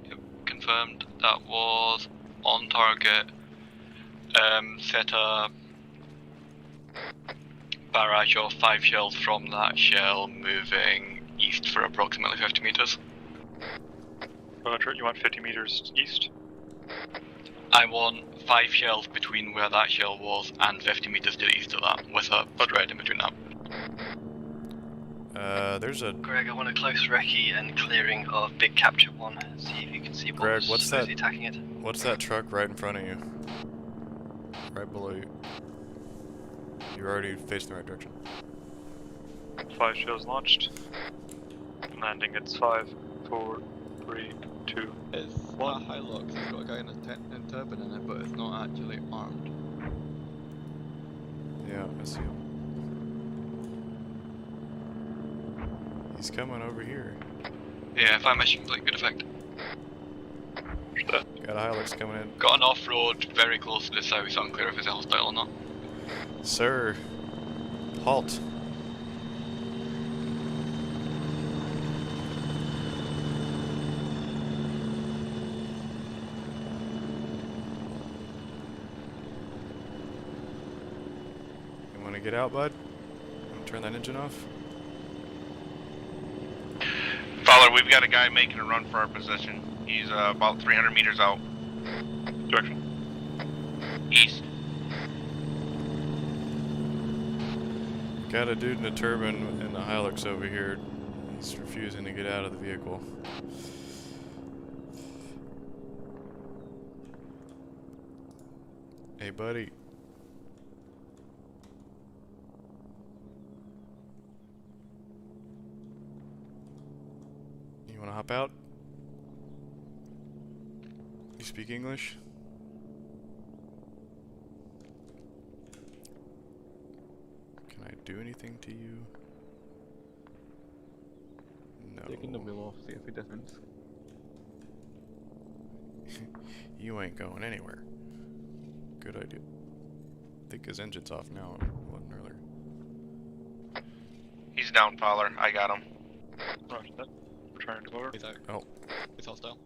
Yep, confirmed. That was on target. Set a barrage of 5 shells from that shell, moving east for approximately 50 meters. You want 50 meters east? I want 5 shells between where that shell was and 50 meters to the east of that, with a spread in between that. There's a... Greg, I want a close recce and clearing of Big Capture 1. See if you can see Greg, what's that? attacking it. What's that truck right in front of you? Right below you. You're already facing the right direction. 5 shells launched. Landing, it's 5, 4, 3, 2. It's a Hilux, it's got a guy in a turban in it, but it's not actually armed. Yeah, I see him. He's coming over here. Yeah, 5 mission complete, good effect. Got a Hilux coming in. Got an off-road very close to the south, so I'm unclear if it's a hostile or not. Sir, halt. You want to get out, bud? I'm gonna turn that engine off. Fowler, we've got a guy making a run for our position. He's about 300 meters out. Direction. East. Got a dude in a turban and a Hilux over here. He's refusing to get out of the vehicle. Hey, buddy. You wanna hop out? You speak English? Can I do anything to you? No. Taking the wheel off, see if it doesn't. You ain't going anywhere. Good idea. I think his engine's off now. It wasn't earlier. He's down, Fowler. I got him. Roger that. We're trying to over. He's out. Oh. He's hostile.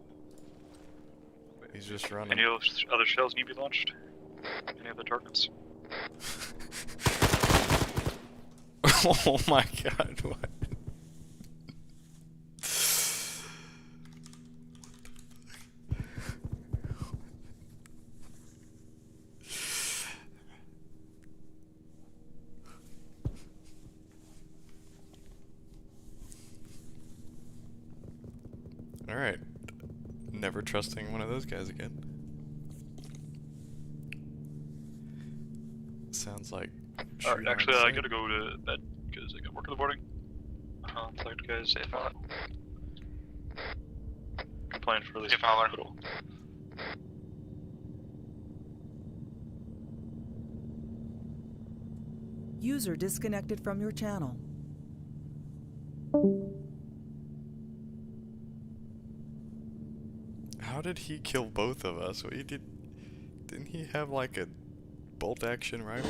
He's just running. Any other shells need to be launched? Any other targets? Oh my god, what? Alright. Never trusting one of those guys again. Sounds like... Alright, actually I gotta go to bed because I got work in the morning. Talk to guys, safe out. Plan for release. Hey, Fowler. User disconnected from your channel. How How did he kill both of us? What he did? Didn't he have like a bolt action rifle?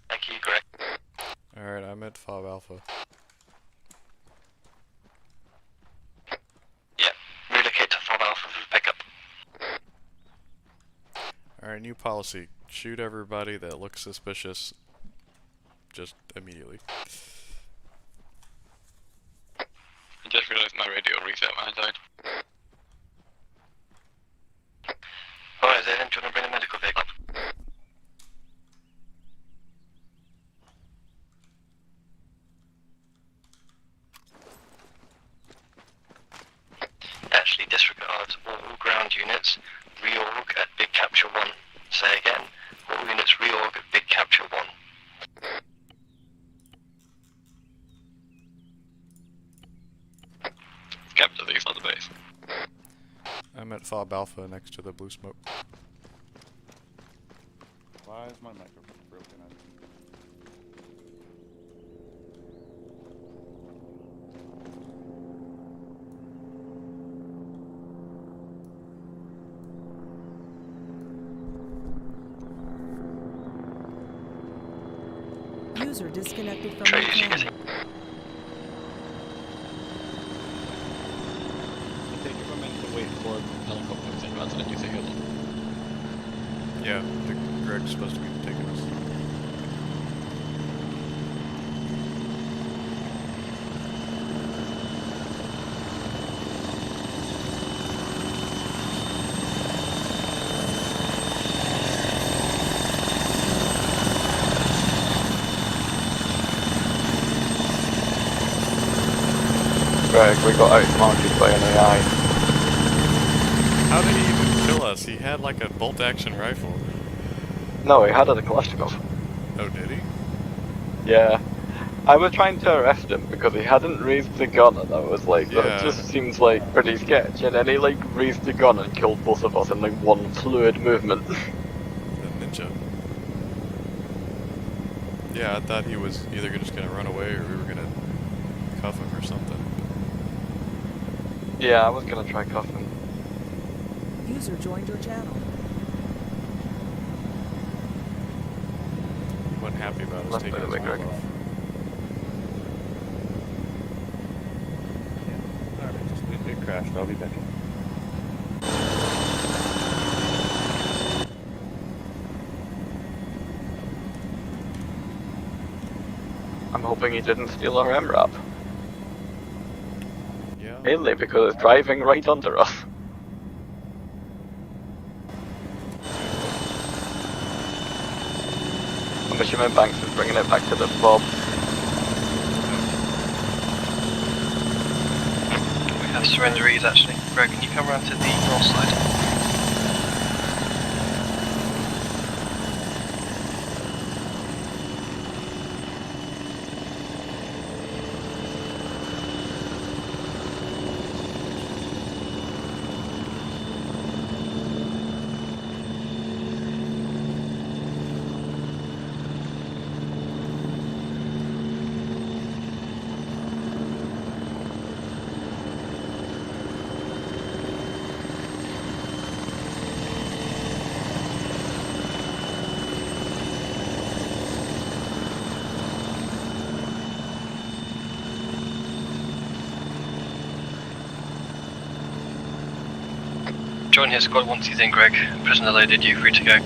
Thank you, Greg. Alright, I'm at Fob Alpha. Yeah, relocate to Fob Alpha for pickup. Alright, new policy. Shoot everybody that looks suspicious. Just immediately. I just realised my radio reset when I died. Alright, Zayden, do you want to bring a medical vehicle up? Actually, disregard all ground units. Reorg at Big Capture 1. Say again. All units reorg at Big Capture 1. Skep to the east of the base. I'm at Fob Alpha next to the blue smoke. Why is my microphone broken? User disconnected from Try your using channel. I think if we're meant to wait for helicopters in rather than use a helo. Yeah, Greg's supposed to be taking us. Greg, we got outsmarted by an AI. How did he even kill us? He had like a bolt action rifle. No, he had a Kalashnikov. Oh, did he? Yeah. I was trying to arrest him because he hadn't raised the gun, and I was like, Yeah. that just seems like pretty sketch. And then he like raised the gun and killed both of us in like one fluid movement. The ninja. Yeah, I thought he was either just gonna run away or we were gonna cuff him or something. Yeah, I was gonna try cuff him. User joined your channel. He wasn't happy about us Left taking bit his of it, arm Greg. off. Alright, it crashed. I'll be back. I'm hoping he didn't steal our MRAP. Yeah. Mainly because it's driving right under us. I'm assuming Banks is bringing it back to the Bob. We have surrenderies actually. Greg, can you come around to the north side? Join his squad once he's in, Greg. Prisoner loaded, you free to go.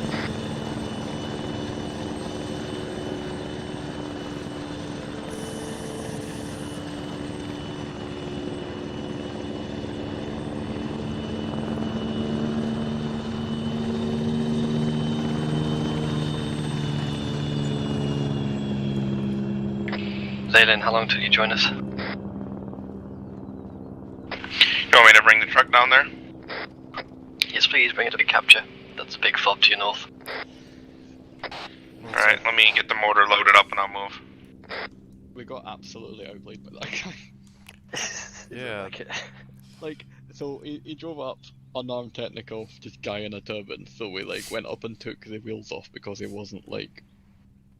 Zaylin, how long till you join us? You want me to bring the truck down there? Yes, please bring it to the capture. That's a big fob to your north. Alright, let me get the motor loaded up and I'll move. We got absolutely outplayed by that guy. Yeah. Like, so he drove up, unarmed technical, just guy in a turban, so we like went up and took the wheels off because he wasn't like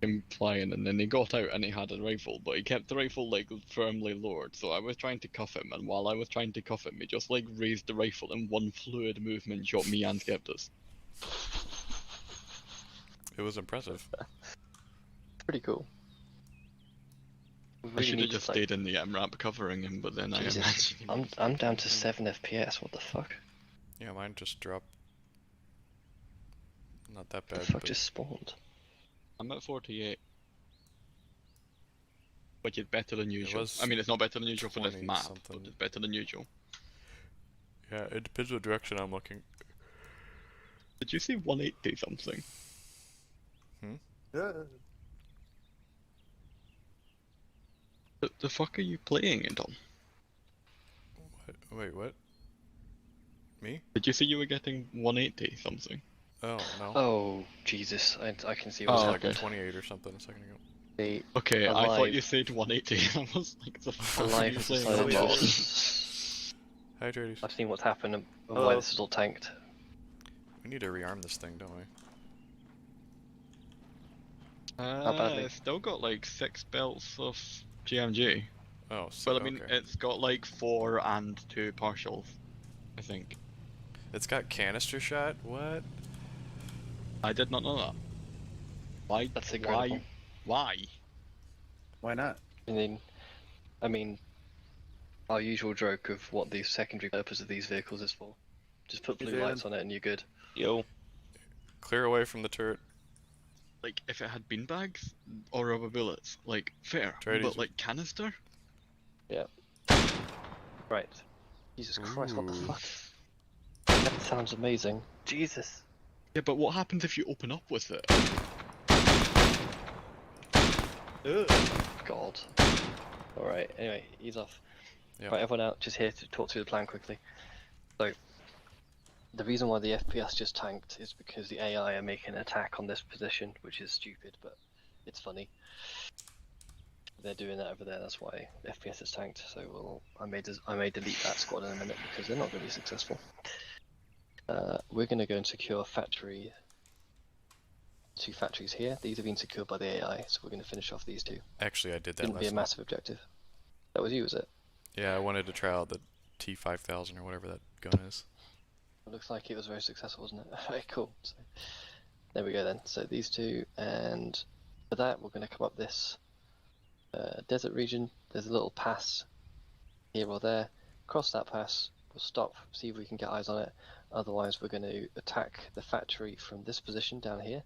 complying, and then he got out and he had a rifle, but he kept the rifle like firmly lowered, so I was trying to cuff him, and while I was trying to cuff him, he just like raised the rifle in one fluid movement, shot me and Skep. It was impressive. Pretty cool. I should have just stayed in the ramp covering him, but then Jesus, I'm down to 7 FPS, what the fuck? Yeah, mine just dropped. Not that bad. The fuck but... just spawned? I'm at 48. Which is better than usual. I mean, it's not better than usual for this map, but it's better than usual. Yeah, it depends what direction I'm looking. Did you see 180 something? Yeah. The fuck are you playing it on? What? Wait, what? Me? Did you see you were getting 180 something? Oh, no. Oh, Jesus, I can see It was what's like happened. 28 or something a second ago. Okay, I Alive. thought you said 180, I was like, the fuck are Alive you has playing decided on? Hi, Tradies. I've seen what's happened and why this is all tanked. We need to rearm this thing, don't we? How badly? It's still got like 6 belts of GMG. Oh, so, Well, I mean, okay. it's got like 4 and 2 partials, I think. It's got canister shot? What? I did not know that. Why? That's incredible. Why? Why not? I mean, our usual joke of what the secondary purpose of these vehicles is for. Just put blue lights on it and you're good. Yo. Clear away from the turret. Like, if it had beanbags or rubber bullets, like, fair. Tradies. But, like, canister? Yeah. Right. Jesus Christ, what the fuck? That sounds amazing. Jesus. Yeah, but what happens if you open up with it? God. Alright, anyway, ease off. Yep. Right, everyone out, just here to talk through the plan quickly. So, the reason why the FPS just tanked is because the AI are making an attack on this position, which is stupid, but it's funny. They're doing that over there, that's why FPS is tanked. So I may delete that squad in a minute because they're not going to be successful. We're going to go and secure factory. 2 factories here. These have been secured by the AI, so we're going to finish off these 2. Actually, I did that Didn't last be a night. massive objective. That was you, was it? Yeah, I wanted to try out the T5000 or whatever that gun is. It looks like it was very successful, wasn't it? Very cool. So, there we go then. So these 2, and for that we're going to come up this desert region. There's a little pass here or there. Cross that pass. We'll stop, see if we can get eyes on it. Otherwise, we're going to attack the factory from this position down here,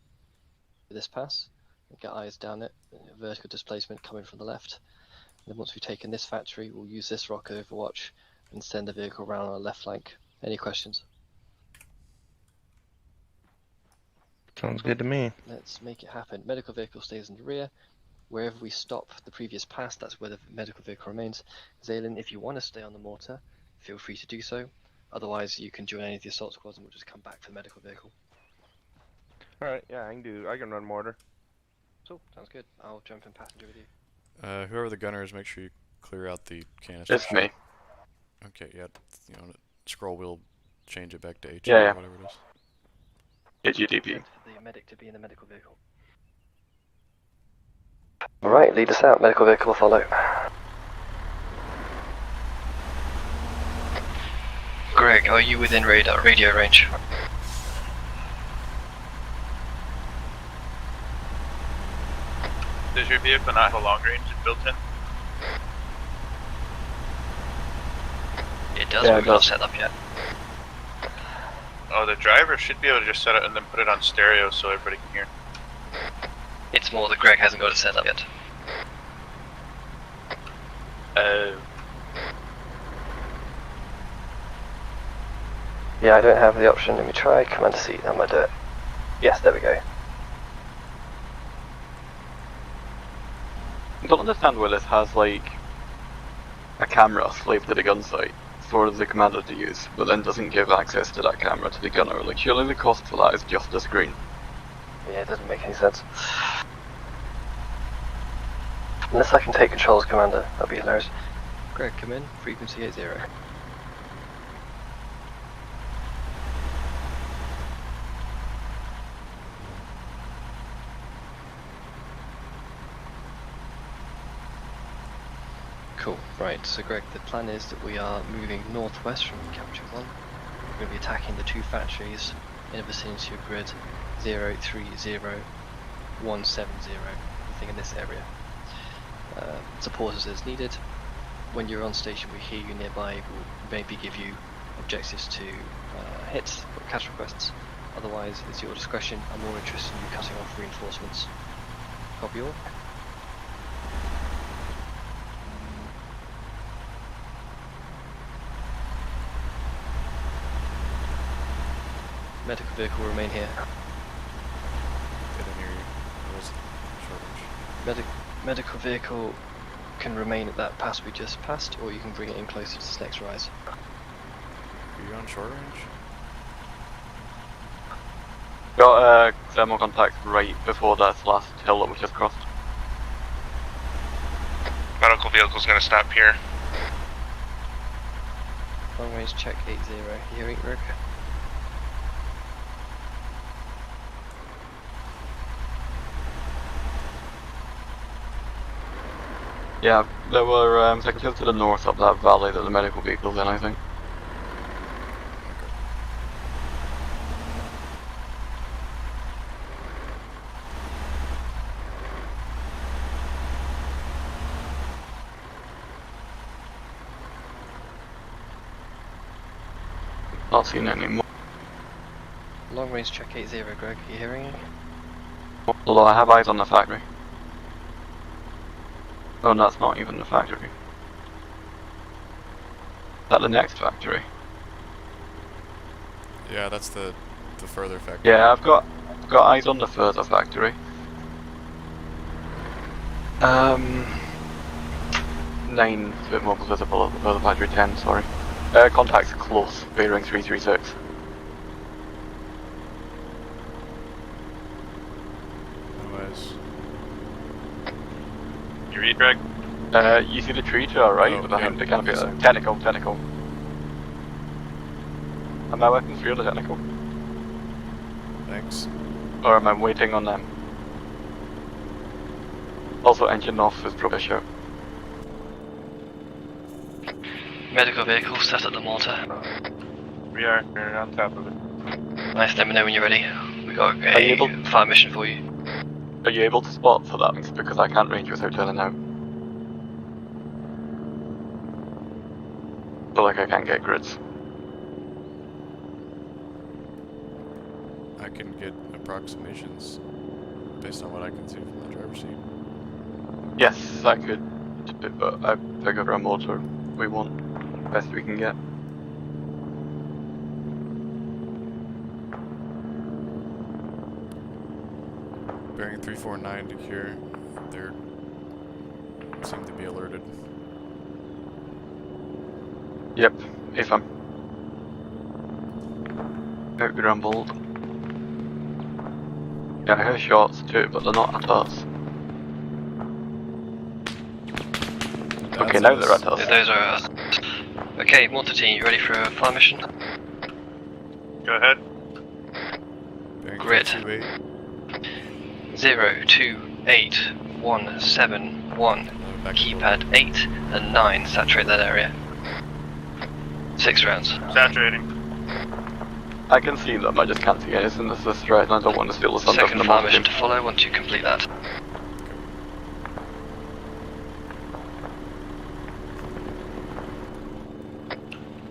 this pass, and get eyes down it. Vertical displacement coming from the left. And then once we've taken this factory, we'll use this rocket overwatch and send the vehicle around on our left flank. Any questions? Sounds good to me. Let's make it happen. Medical vehicle stays in the rear. Wherever we stop the previous pass, that's where the medical vehicle remains. Zaylin, if you want to stay on the mortar, feel free to do so. Otherwise, you can join any of the assault squads and we'll just come back for the medical vehicle. Alright, yeah, I can run mortar. So, sounds good. I'll jump in passenger with you. Whoever the gunner is, make sure you clear out the canister. It's me. Okay, yeah. You know, scroll wheel, change it back to H Yeah, yeah. or whatever it is. HEDP. The medic to be in the medical vehicle. Alright, lead us out. Medical vehicle will follow. Greg, are you within radio range? Does your vehicle not have a long range built in? It does, Yeah, but it we're not does. set up yet. Oh, the driver should be able to just set it and then put it on stereo so everybody can hear. It's more that Greg hasn't got it set up yet. Yeah, I don't have the option. Let me try Command C. That might do it. Yes, there we go. I don't understand why this has like a camera slaved to the gun sight. for the commander to use, but then doesn't give access to that camera to the gunner. Like, surely the cost for that is just a screen. Yeah, it doesn't make any sense. Unless I can take control as commander, that'd be hilarious. Greg, come in, frequency 80. Cool, right, so Greg, the plan is that we are moving northwest from Capture 1. We're going to be attacking the two factories in the vicinity of grid 030170, everything in this area. Support us as needed. When you're on station, we hear you nearby, we'll maybe give you objectives to hit or catch requests. Otherwise, it's your discretion. I'm more interested in you cutting off reinforcements. Copy all. Medical vehicle will remain here. I didn't hear you. It was short range. Medical vehicle can remain at that pass we just passed, or you can bring it in closer to this next rise. Are you on short range? Got thermal contact right before that last hill that we just crossed. Medical vehicle's gonna stop here. Long range check 80. You hearing, Rick? Yeah, there were sectors to the north of that valley that the medical vehicle's in, I think. Not seen any more. Long range check 80, Greg. You hearing it? Although I have eyes on the factory. Oh, that's not even the factory. Is that the next factory? Yeah, that's the further factory. Yeah, I've got eyes on the further factory. 9 is a bit more visible at the further factory. 10, sorry. Contact's close, bearing 336. Otherwise, You read, Greg? You see the tree to our right, Oh, behind yeah, the canopy? yes, sir. Technical. Are my weapons really technical? thanks. Or am I waiting on them? Also, engine off is probably a show. Medical vehicle set at the mortar. We're on top of it. Nice, let me know when you're ready. We got Are you able- a fire mission for you. Are you able to spot for that? Because I can't range without turning out. But like I can't get grids. I can get approximations based on what I can see from the driver's seat. Yes, I could, but I figure a motor we want best we can get. Bearing 349 to here, they seem to be alerted. Yep, if I'm outgrumbled. Yeah, I hear shots too, but they're not at us. Okay, now they're at us. Those are us. Okay, mortar team, you ready for a fire mission? Go ahead. Bearing Grid. 328. 028171. Back to Keypad 8 and 9. Saturate that area. 6 rounds. Saturating. I can see them, I just can't see anything that's this threat, and I don't want to steal the thunder from Second the fire motor mission team. to follow once you complete that.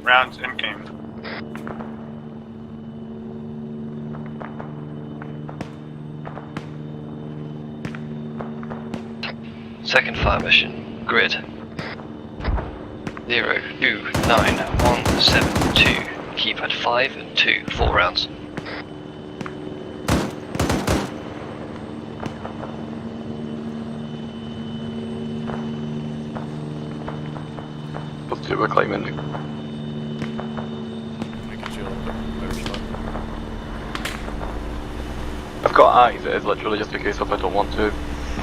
Rounds in game. Second fire mission. Grid 029172. Keypad 5 and 2. 4 rounds. Those two were claiming eyes, it is literally just a case of I don't want to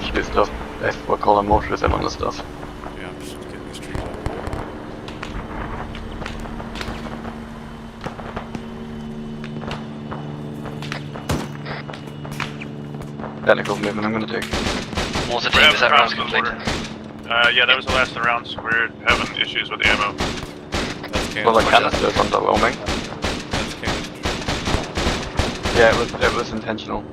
shoot stuff if we're calling mortars in on the stuff. Yeah, I'm just getting these trees out of here. Technical's moving, I'm gonna take. What's the team? Is that round complete? Yeah, that was the last of the rounds. We're having issues with the ammo. That's Well, the cannon. canister's underwhelming. That's cannon. Yeah, it was intentional.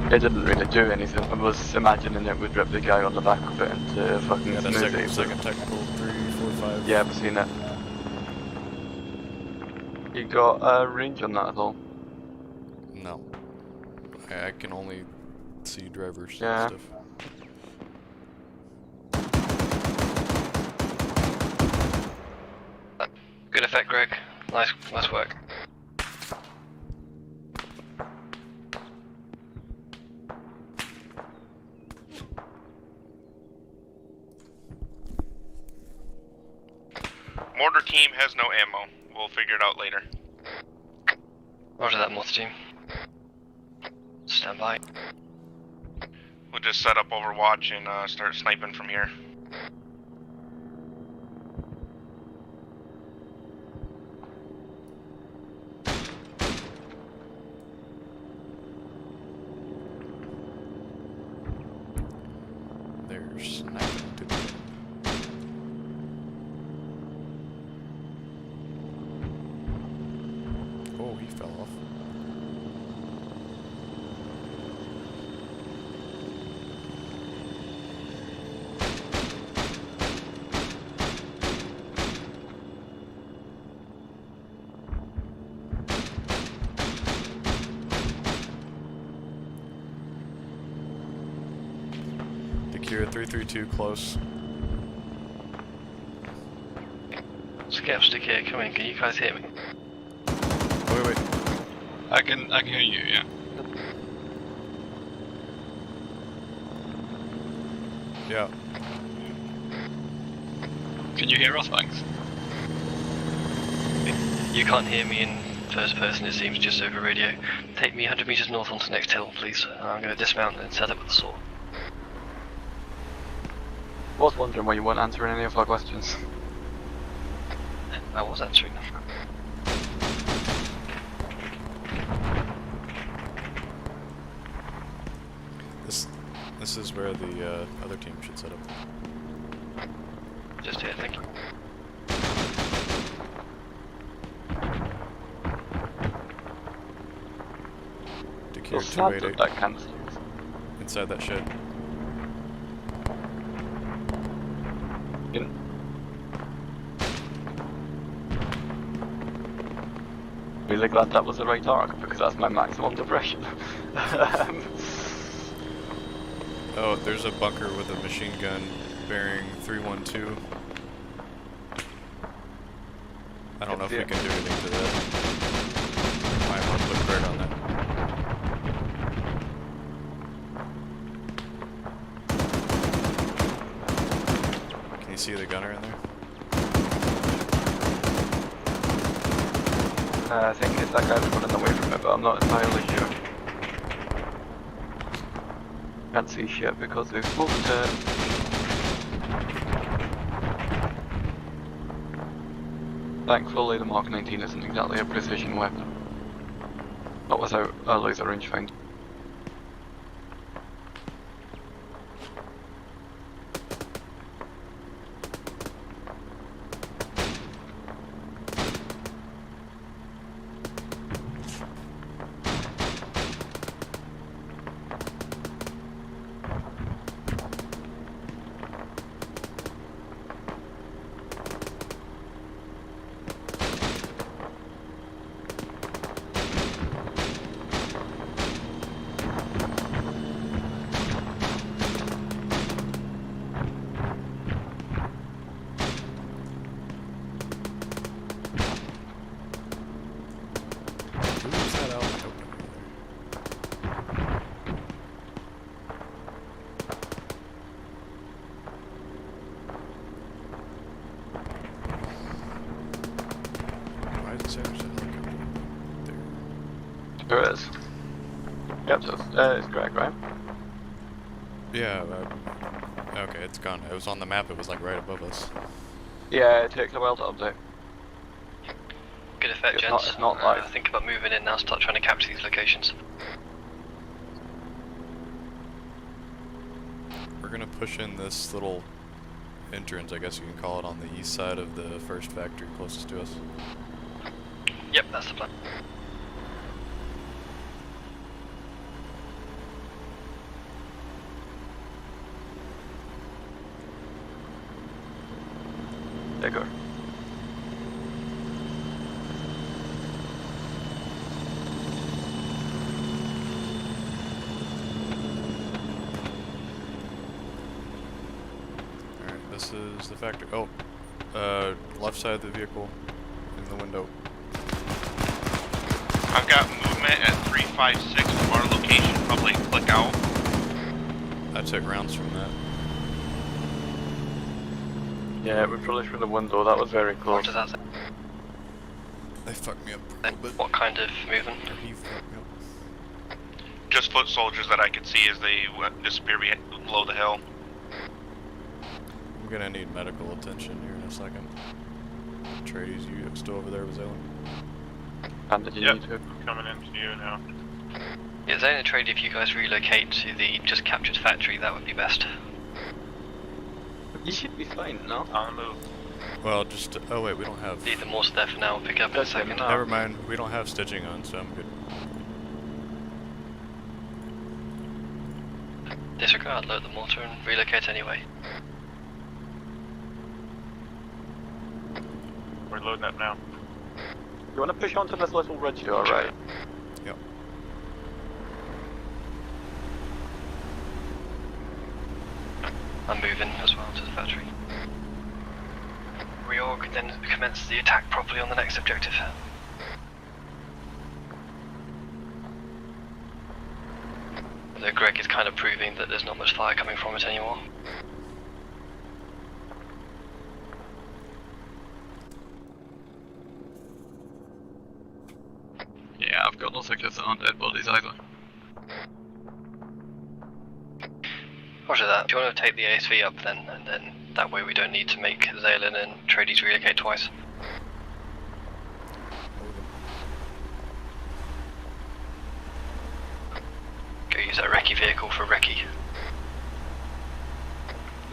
It didn't really do anything. I was imagining it would rip the guy on the back of it into fucking Yeah, that's smoothie. second technical, 3, 4, 5. Yeah, I've seen it. You got a range on that at all? No. I can only see drivers Yeah. and stuff. Good effect, Greg. Nice work. Mortar team has no ammo. We'll figure it out later. Roger that, mortar team. Stand by. We'll just set up Overwatch and start sniping from here. They're sniping to the Oh, he fell off. Secure 332 close. Skep, stick here, come in, can you guys hear me? Wait. I can hear you, yeah. Yeah. Can you hear us, Banks? You can't hear me in first person, it seems, just over radio. Take me 100 meters north onto the next hill, please. I'm going to dismount and set up with the saw. I was wondering why you weren't answering any of our questions. I was answering them. This is where the other team should set up. Just here, thank you. Secure Well, snapped 288 up that canister. inside that shed. Really glad that was the right arc, because that's my maximum depression. Oh, there's a bunker with a machine gun bearing 312. I don't know if we can do anything to that. I want to put Greg on that. Can you see the gunner in there? I think it's that guy that's running away from it, but I'm not entirely sure. Can't see shit because they've smoked it. Thankfully, the Mark 19 isn't exactly a precision weapon. Not without a laser rangefinder. There is. Yep, so it's correct, right? Yeah, okay, it's gone. It was on the map, it was like right above us. Yeah, it takes a while to update. Good effect, It's gents. not- it's not live. Think about moving in now, start trying to capture these locations. We're gonna push in this little entrance, I guess you can call it, on the east side of the first factory closest to us. Yep, that's the plan. There you go. Alright, this is the factory. Oh, left side of the vehicle, in the window. I've got movement at 356 from our location. Probably click out. I took rounds from that. Yeah, we probably through the window. That was very close. What does that say? They fucked me up a little bit. What kind of movement? Or he fucked me up. Just foot soldiers that I could see as they disappear below the hill. I'm gonna need medical attention here in a second. Trades, you still over there with Zaylen? And did you Yep. need to? Coming into you now. Yeah, Zane and Trade, if you guys relocate to the just captured factory, that would be best. You should be fine, no? On the move. Well, just, oh wait, we don't have, Leave the morse there for now, pick up in a That's second. no. never mind, we don't have stitching on, so I'm good. Disregard, load the mortar and relocate anyway. We're loading up now. You want to push onto this little ridge here, alright? Yep. I'm moving as well to the factory. Reorg, then commence the attack properly on the next objective. Although Greg is kind of proving that there's not much fire coming from it anymore. Yeah, I've got no success on dead bodies either. Roger that. Do you want to take the ASV up then, and then that way we don't need to make Zaylen and Tradies relocate twice? Go use that recce vehicle for recce.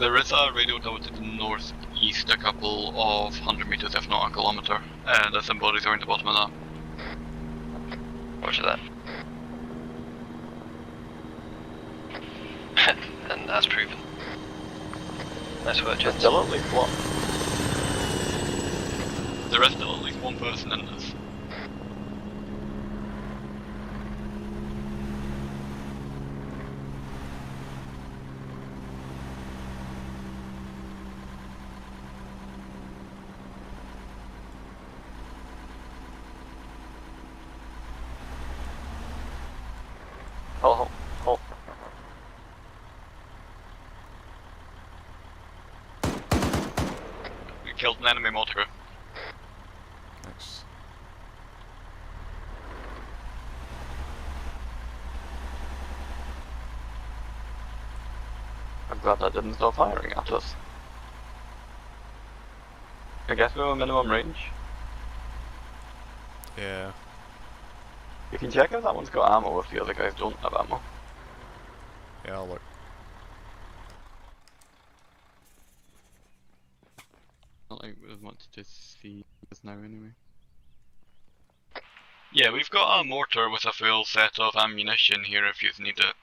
There is a radio tower to the northeast, a couple of 100 meters, if not a kilometer, and some bodies are in the bottom of that. Roger that. And that's proven. Nice work, There's gents. still at least one. There is still at least one person in this. Oh, oh. We killed an enemy motor crew. Nice. I'm glad that didn't stop firing at us. I guess we have a minimum range. Yeah. You can check if that one's got ammo if the other guys don't have ammo. Yeah, I'll look. Not like we want to just see this now anyway. Yeah, we've got a mortar with a full set of ammunition here if you need it.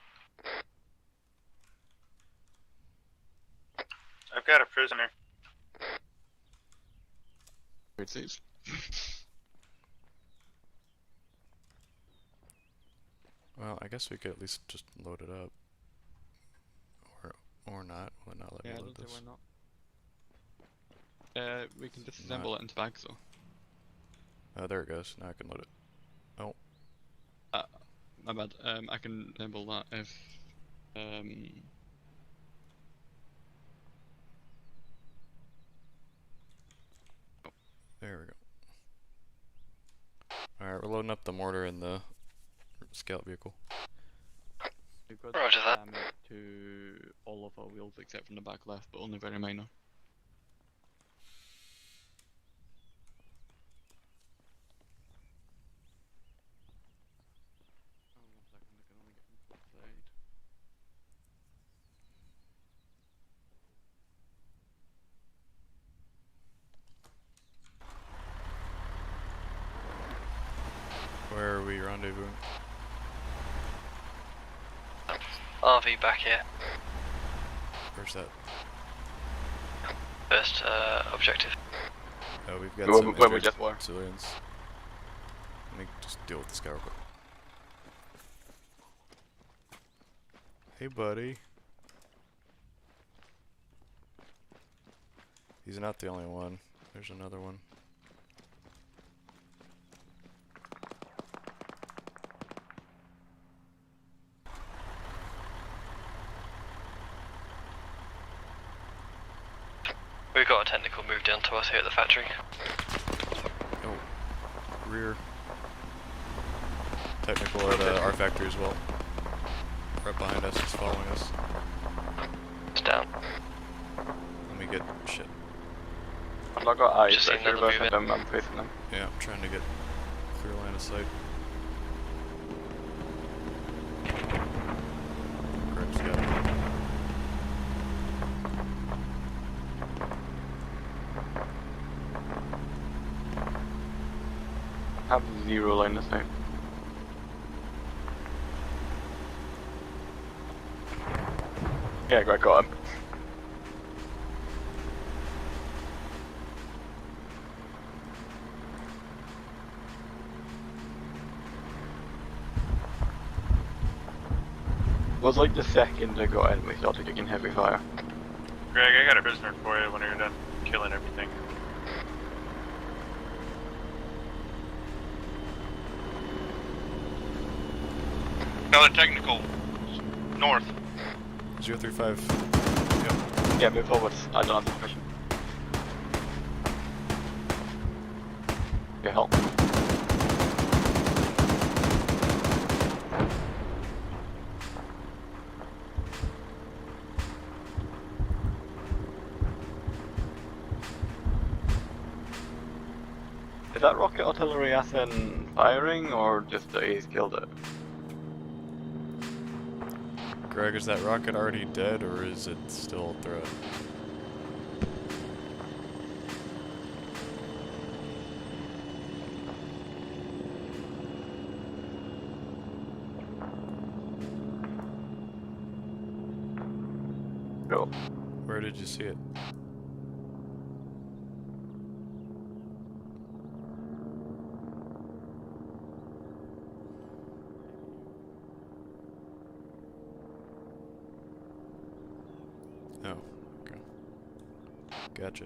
I've got a prisoner. It says. Well, I guess we could at least just load it up. Or not. Will it not let Yeah, me I load don't see this? why not. We can disassemble it into bags though. Oh, there it goes. Now I can load it. Oh, My bad. I can assemble that if there we go. Alright, we're loading up the mortar and the scout vehicle. We've got Roger that. damage to all of our wheels except from the back left, but only very minor. Oh, 1 second, I can only get from the side. Where are we rendezvousing? RV back here. Where's that? First objective. Oh, we've got Where some we injured just were. civilians. Let me just deal with this guy real quick. Hey, buddy. He's not the only one. There's another one. We've got a technical moved in to us here at the factory. Oh, rear. Technical at our factory as well. Right behind us, he's following us. It's down. Let me get shit. I've not got eyes, Just but seen if you're another both of movement. them, I'm facing them. Yeah, I'm trying to get clear line of sight. Greg's got it. Have 0 line of sight. Yeah, Greg got him. Was like the second I got in, we started getting heavy fire. Greg, I got a prisoner for you when you're done killing everything. Another technical. North. 035. Yeah, move forwards. I don't have the permission. Yeah, help. Is that rocket artillery SN firing, or just that he's killed it? Greg, is that rocket already dead, or is it still a threat? No. Where did you see it? Oh, okay. Gotcha.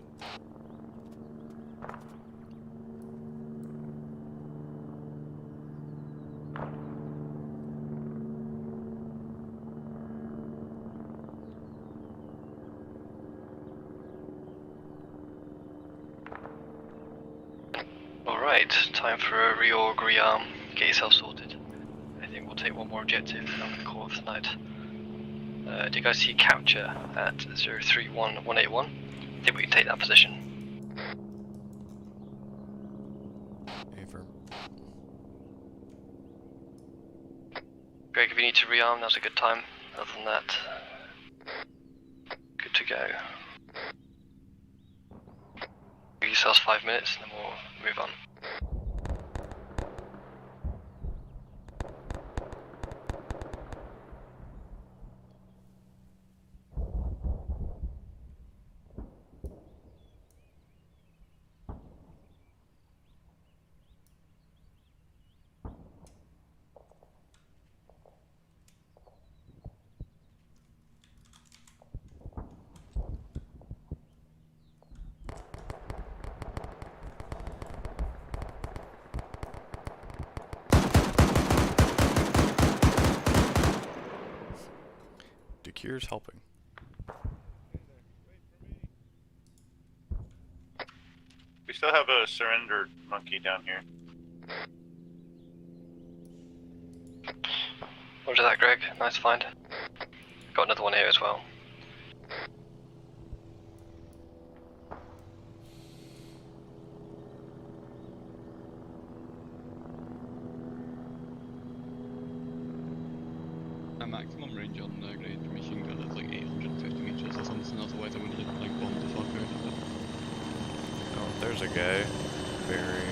Alright, time for a reorg, rearm, get yourself sorted. I think we'll take one more objective and I'm gonna call it for the night. Do you guys see capture at 031181? I think we can take that position. Affirm. Greg, if you need to rearm, now's a good time. Other than that, good to go. Give yourselves 5 minutes and then we'll move on. Decure's helping. We still have a surrendered monkey down here. Roger that, Greg. Nice find. Got another one here as well. A maximum range on grenade machine gun is like 850 meters or something, otherwise I would have like bombed the fuck out of it. Oh, there's a guy. Bearing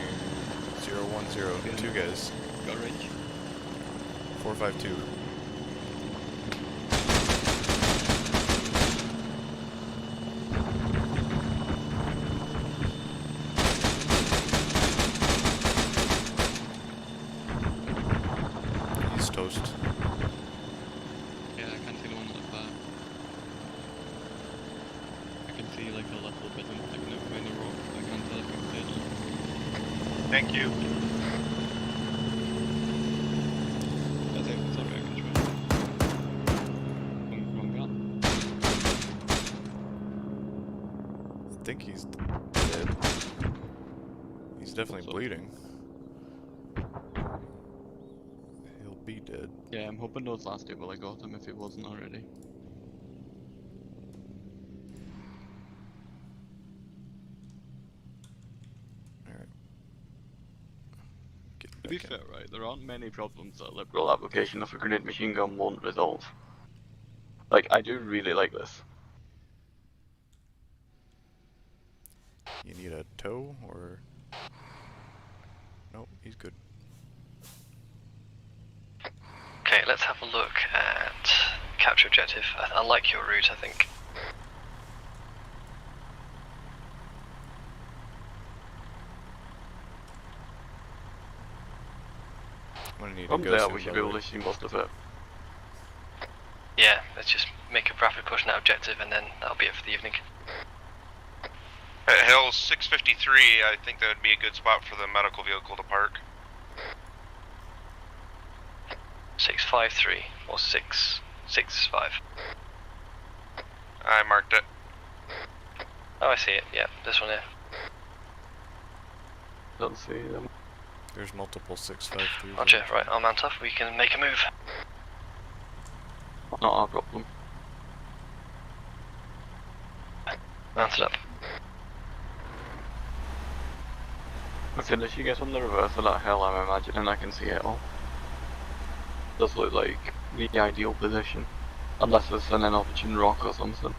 010. Two guys. Got range? 452. He's toast. Yeah, I can't see the one at the back. I can see like a little bit of him sticking out behind the rock, but I can't tell if he's dead or not. Thank you. That's it, sorry, I can try. Wrong gun. I think he's dead. He's definitely bleeding. He'll be dead. Yeah, I'm hoping those last two will have got him if he wasn't already. Alright. To be fair, right, there aren't many problems that a liberal application of a grenade machine gun won't resolve. Like, I do really like this. You need a tow or... Nope, he's good. Okay, let's have a look at capture objective. I like your route, I think. I'm gonna need From to go there, soon, we should by be the able way. to see most of it. Yeah, let's just make a rapid push on that objective and then that'll be it for the evening. At Hill 653, I think that would be a good spot for the medical vehicle to park. 653 or 665. I marked it. Oh, I see it. Yeah, this one here. Don't see them. There's multiple 653s. Roger, right, I'll mount up. We can make a move. Not our problem. Mounted up. As soon as you get on the reverse of that hill, I'm imagining I can see it all. Does look like the ideal position. Unless there's an inopportune rock or something.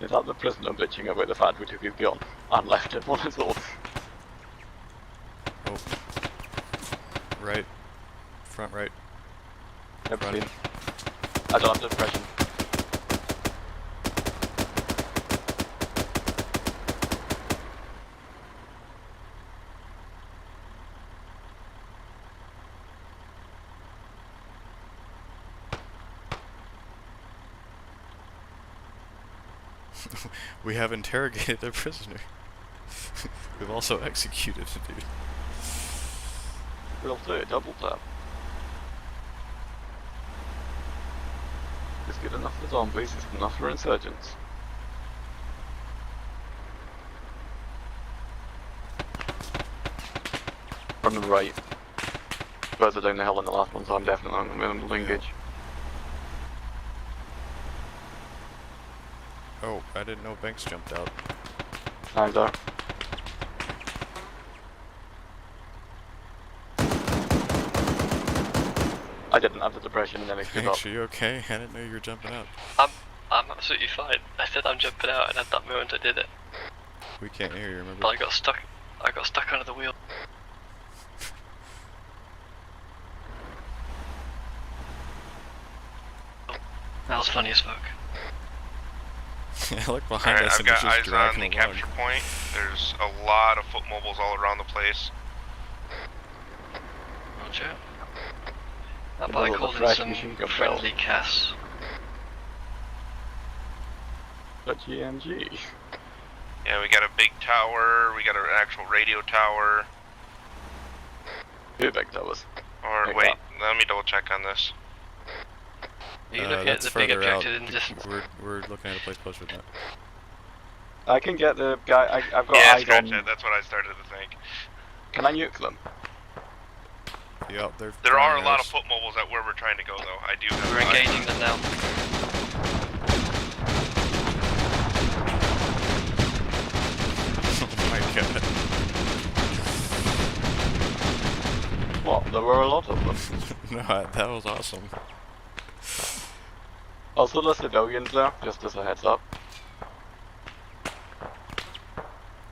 Is that the prisoner bitching about the fact we took his gun and left it on his own? Oh. Right. Front right. Never Front. seen. I don't have depression. We have interrogated a prisoner. We've also executed a dude. We'll do a double tap. It's good enough for zombies, it's good enough for insurgents. From the right. Further down the hill than the last one, so I'm definitely on the middle engage. Oh, I didn't know Banks jumped out. Neither. I didn't have the depression and then I stood up. Banks, are you okay? I didn't know you were jumping out. I'm absolutely fine. I said I'm jumping out, and at that moment I did it. We can't hear you, remember? But I got stuck. I got stuck under the wheel. That was funny as fuck. I look behind Alright, us I've and it's got just eyes on dragging the along. capture point. There's a lot of foot mobiles all around the place. Roger. That Well, bike the holding fresh some machine gun friendly casts. But GMG. Yeah, we got a big tower, we got an actual radio tower. Two big towers. Or Like wait, that. let me double check on this. Are you looking at That's the big further out. objective in the distance? We're looking at a place closer than that. I can get the guy. I've got Yeah, eyes scratch on. that. That's what I started to think. Can I nuke them? Yep, they're There are a trying lot theirs. of foot mobiles at where we're trying to go, though. I do have. We're engaging them now. Oh my god. What? There were a lot of them. No, that was awesome. Also, the civilians there, just as a heads up.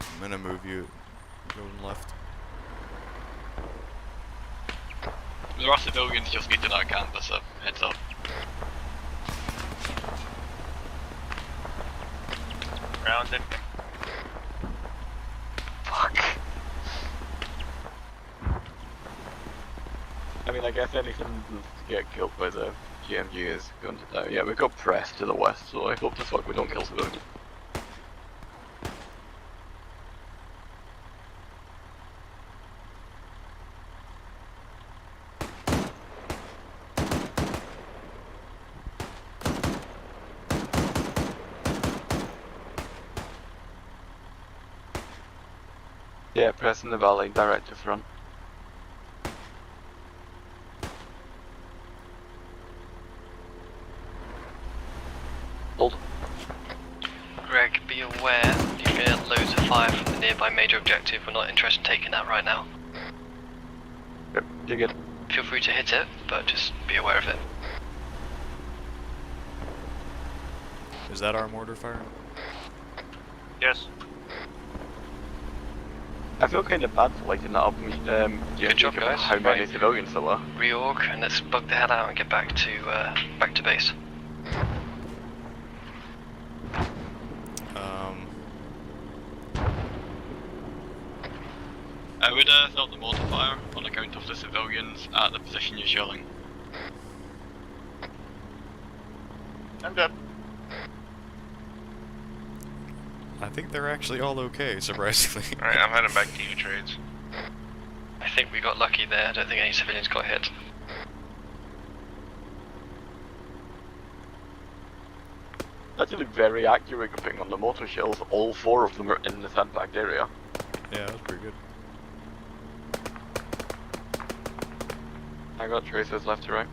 I'm gonna move you going left. There are civilians just meeting our campus, so heads up. Rounds in. Fuck. I mean, I guess anything to get killed by the GMG is going to die. Yeah, we've got press to the west, so I hope as fuck we don't kill civilians. Yeah, press in the valley, direct to front. Hold. Greg, be aware you can get loads of fire from the nearby major objective. We're not interested in taking that right now. Yep, you're good. Feel free to hit it, but just be aware of it. Is that our mortar fire? Yes. I feel kind of bad for lighting that up. Good job, guys. How many Right. civilians there were. Reorg, and let's bug the hell out and get back to base. I would start the mortar fire on account of the civilians at the position you're shelling. I'm good. I think they're actually all okay, surprisingly. Alright, I'm heading back to you, Trades. I think we got lucky there. I don't think any civilians got hit. Actually, very accurate grouping on the mortar shells. All 4 of them are in the sandbagged area. Yeah, that was pretty good. I got tracers left to right.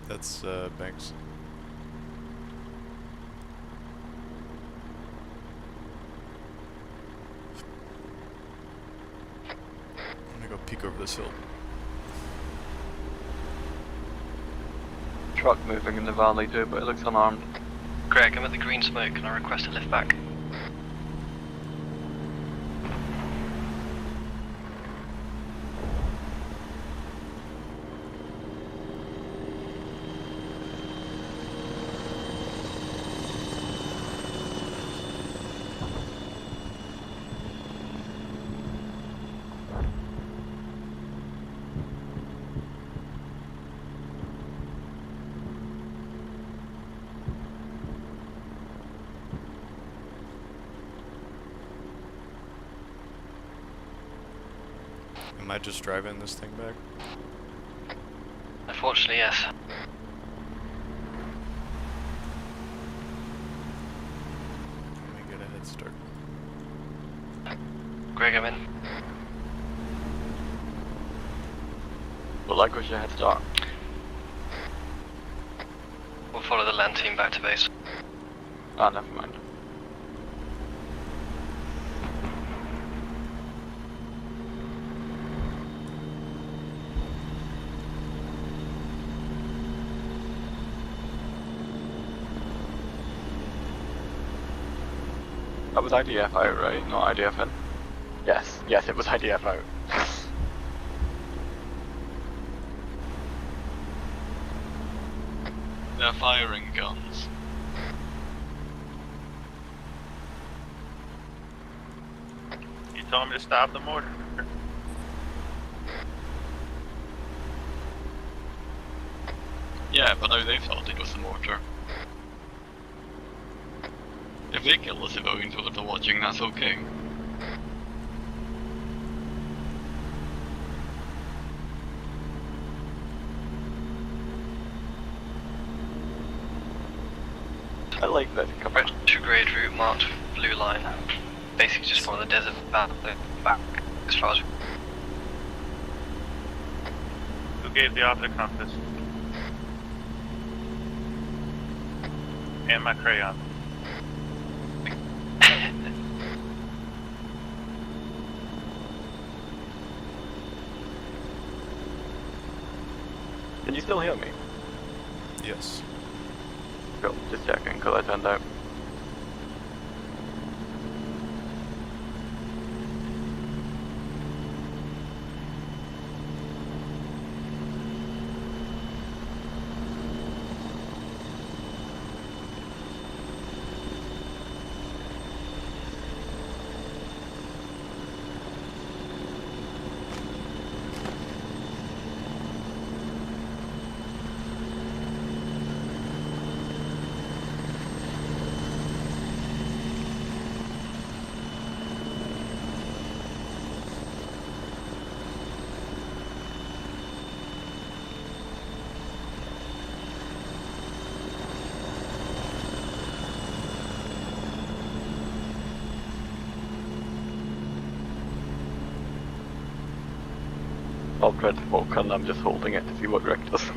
That's Banks. I'm gonna go peek over this hill. Truck moving in the valley too, but it looks unarmed. Greg, I'm at the green smoke. Can I request a lift back? Am I just driving this thing back? Unfortunately, yes. Let me get a head start. Greg, I'm in. But like what's your head start? We'll follow the land team back to base. Ah, never mind. That was IDF out, right? Not IDF in? Yes, yes, it was IDF out. They're firing guns. You told me to stop the mortar. Yeah, but now they've started with the mortar. If they kill the civilians while they're watching, that's okay. I like that. Come on. To grade route marked blue line. Basically just follow the desert back as far as... Who gave the optic compass? And my crayon. Can you still hear me? Yes. Cool, just checking, because I turned out. I'll try to smoke and I'm just holding it to see what Rick does.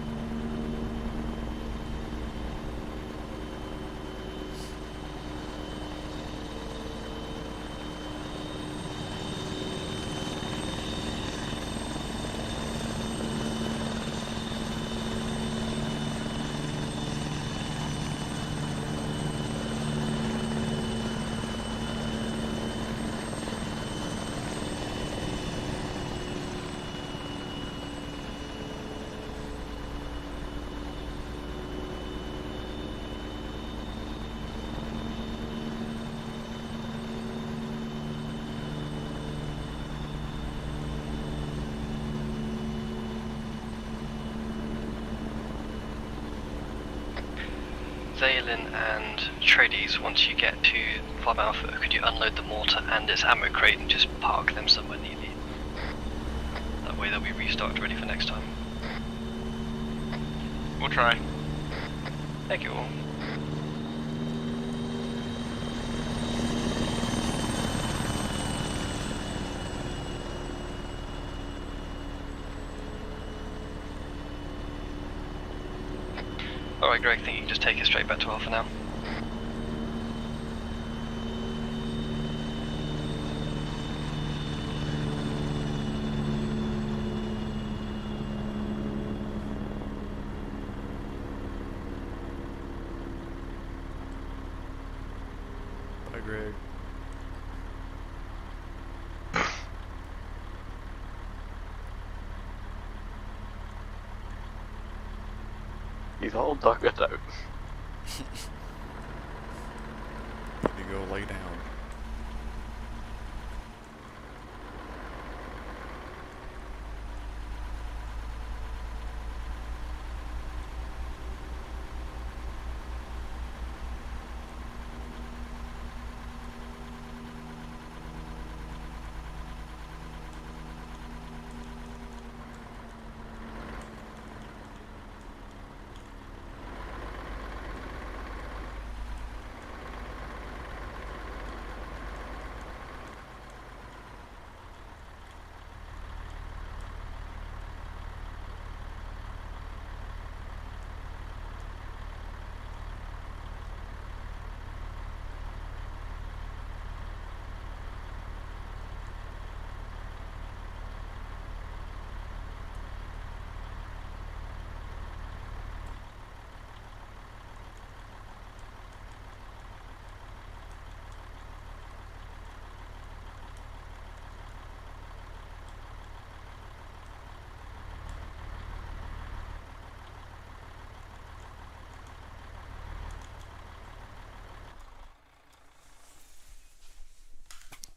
Zaylin and Trades, once you get to 5 Alpha, could you unload the mortar and its ammo crate and just park them somewhere neatly? That way they'll be restocked ready for next time. We'll try. Thank you all. Alright Greg, I think you can just take it straight back to Alpha now. Bye, Greg. He's all dug it out. You go lay down.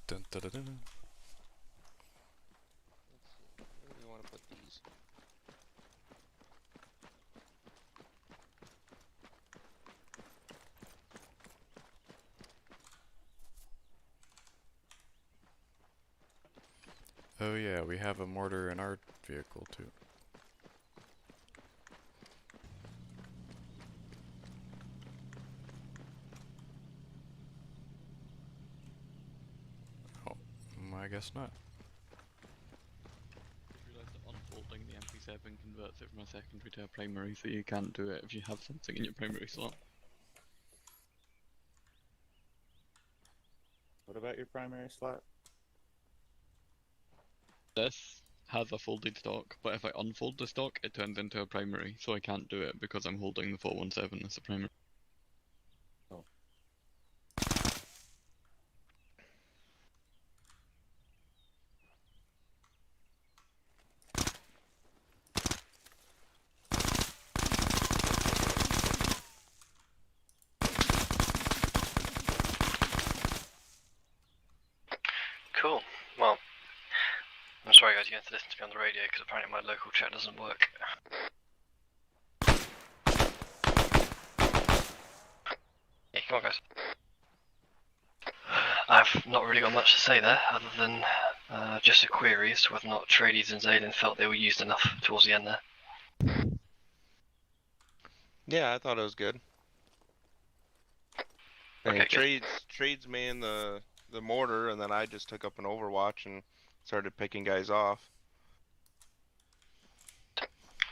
Dun, dun, dun, dun. Where do we want to put these? Oh yeah, we have a mortar in our vehicle too. I guess not. Realised that unfolding the MP7 converts it from a secondary to a primary, so you can't do it if you have something in your primary slot. What about your primary slot? This has a folded stock, but if I unfold the stock, it turns into a primary, so I can't do it because I'm holding the 417 as a primary. Oh. Cool. Well, I'm sorry guys, you have to listen to me on the radio because apparently my local chat doesn't work. Hey, come on guys. I've not really got much to say there, other than just a query as to whether or not Trades and Zayden felt they were used enough towards the end there. Yeah, I thought it was good. Okay, And good. trades man the mortar, and then I just took up an overwatch and started picking guys off.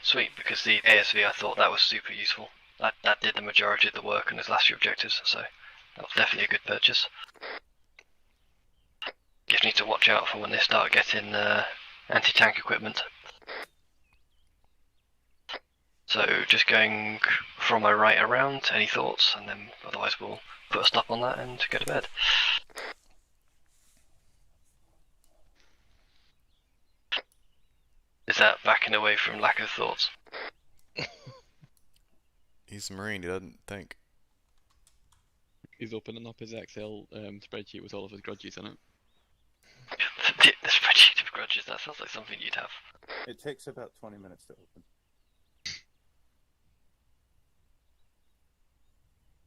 Sweet, because the ASV, I thought that was super useful. That did the majority of the work on his last few objectives, so that was definitely a good purchase. Just need to watch out for when they start getting anti-tank equipment. So just going from my right around, any thoughts? And then otherwise we'll put a stop on that and go to bed. Is that backing away from lack of thoughts? He's a Marine, he doesn't think. He's opening up his Excel spreadsheet with all of his grudges in it. The spreadsheet of grudges, that sounds like something you'd have. It takes about 20 minutes to open.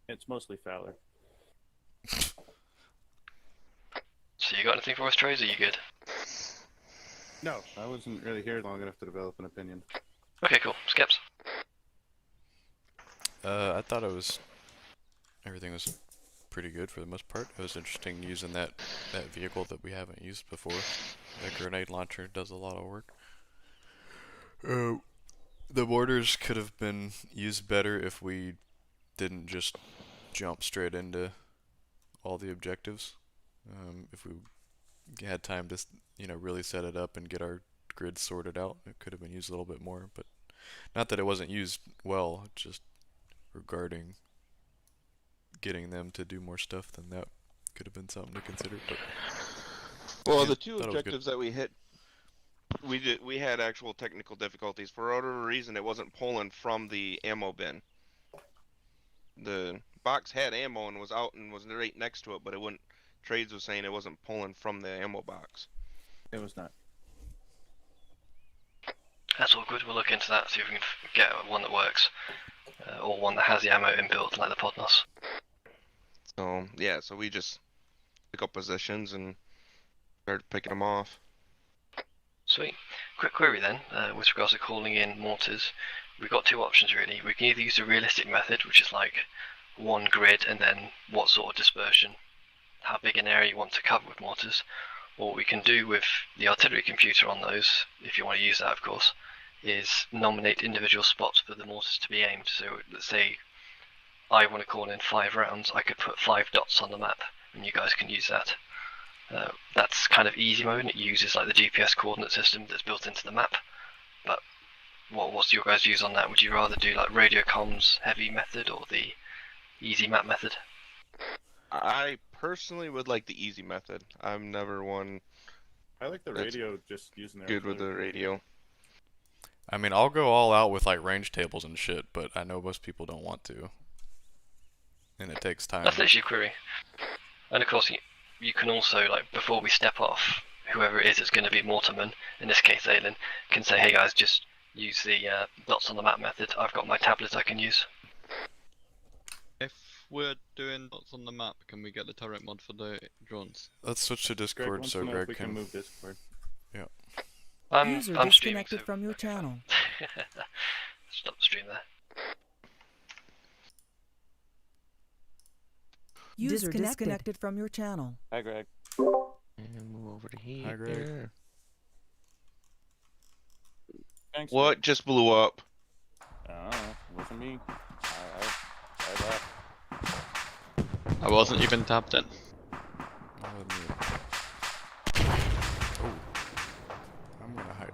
It's mostly Fowler. So you got anything for us, Trace, or are you good? No, I wasn't really here long enough to develop an opinion. Okay, cool. Skeps. I thought everything was pretty good for the most part. It was interesting using that vehicle that we haven't used before. That grenade launcher does a lot of work. The mortars could have been used better if we didn't just jump straight into all the objectives. If we had time to, really set it up and get our grid sorted out, it could have been used a little bit more. But not that it wasn't used well, just regarding getting them to do more stuff, then that could have been something to consider. But well, yeah, the two objectives that we hit, we had actual technical difficulties. For whatever reason, it wasn't pulling from the ammo bin. The box had ammo and was out and was right next to it, but it wouldn't. Trades was saying it wasn't pulling from the ammo box. It was not. That's all good. We'll look into that, see if we can get one that works. Or one that has the ammo inbuilt, like the Podnos. So, yeah, so we just took up positions and started picking them off. Sweet. Quick query then, with regards to calling in mortars. We've got two options really. We can either use the realistic method, which is like one grid and then what sort of dispersion, how big an area you want to cover with mortars. Or what we can do with the artillery computer on those, if you want to use that of course, is nominate individual spots for the mortars to be aimed. So let's say I want to call in 5 rounds, I could put 5 dots on the map and you guys can use that. That's kind of easy mode, it uses like the GPS coordinate system that's built into the map. But what's your guys' views on that? Would you rather do like radio comms heavy method or the easy map method? I personally would like the easy method. I'm never one. I like the radio, just using the good with the radio. I mean, I'll go all out with like range tables and shit, but I know most people don't want to. And it takes time. That's literally a query. And of course, you can also, like, before we step off, whoever it is that's going to be Mortarman, in this case Aylin, can say, hey guys, just use the dots on the map method. I've got my tablet I can use. If we're doing dots on the map, can we get the turret mod for the drones? Let's switch to Discord so Greg can move Discord. Yeah. User I'm disconnected streaming, from your channel. Stop the stream there. User disconnected from your channel. Hi, Greg. And move over to here. Hi, Greg. Thanks. What just blew up? I don't know. It wasn't me. I left. I wasn't even tapped in. Oh, I'm gonna hide.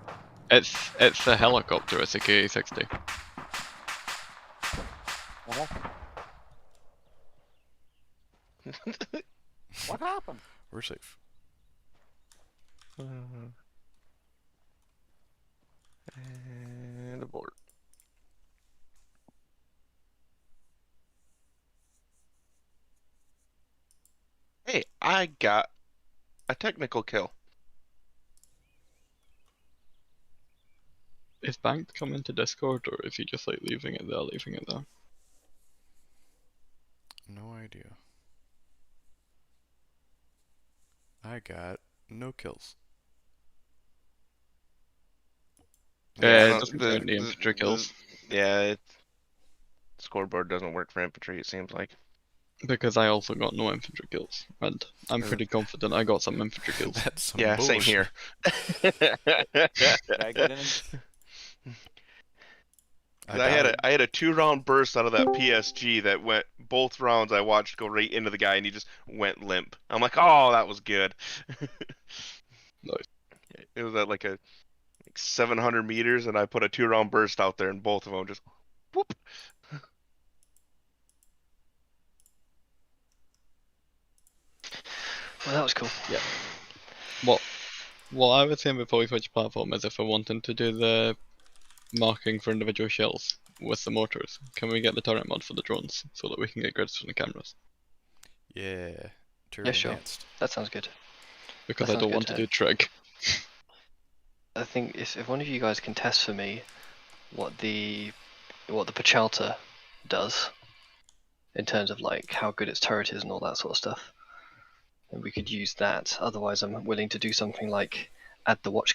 It's a helicopter. It's a KA-60. What happened? We're safe. And abort. Hey, I got a technical kill. Is Banked coming to Discord, or is he just like leaving it there? No idea. I got no kills. Yeah, it doesn't count the infantry kills. Yeah, scoreboard doesn't work for infantry, it seems like. Because I also got no infantry kills, and I'm pretty confident I got some infantry kills. That's some Yeah, bullshit. same here. Did I get in? I had a 2-round burst out of that PSG that went both rounds. I watched go right into the guy, and he just went limp. I'm like, oh, that was good. Nice. It was at like 700 meters, and I put a 2-round burst out there, and both of them just whoop. Well, that was cool. Yeah. What I would say before we switch platform is if we're wanting to do the marking for individual shells with the mortars, can we get the turret mod for the drones so that we can get grids from the cameras? Yeah. Yeah, sure. Enhanced. That sounds good. Because That I sounds don't good, want to do trig. I think if one of you guys can test for me what the Pachalta does in terms of like how good its turret is and all that sort of stuff, then we could use that. Otherwise, I'm willing to do something like add the watch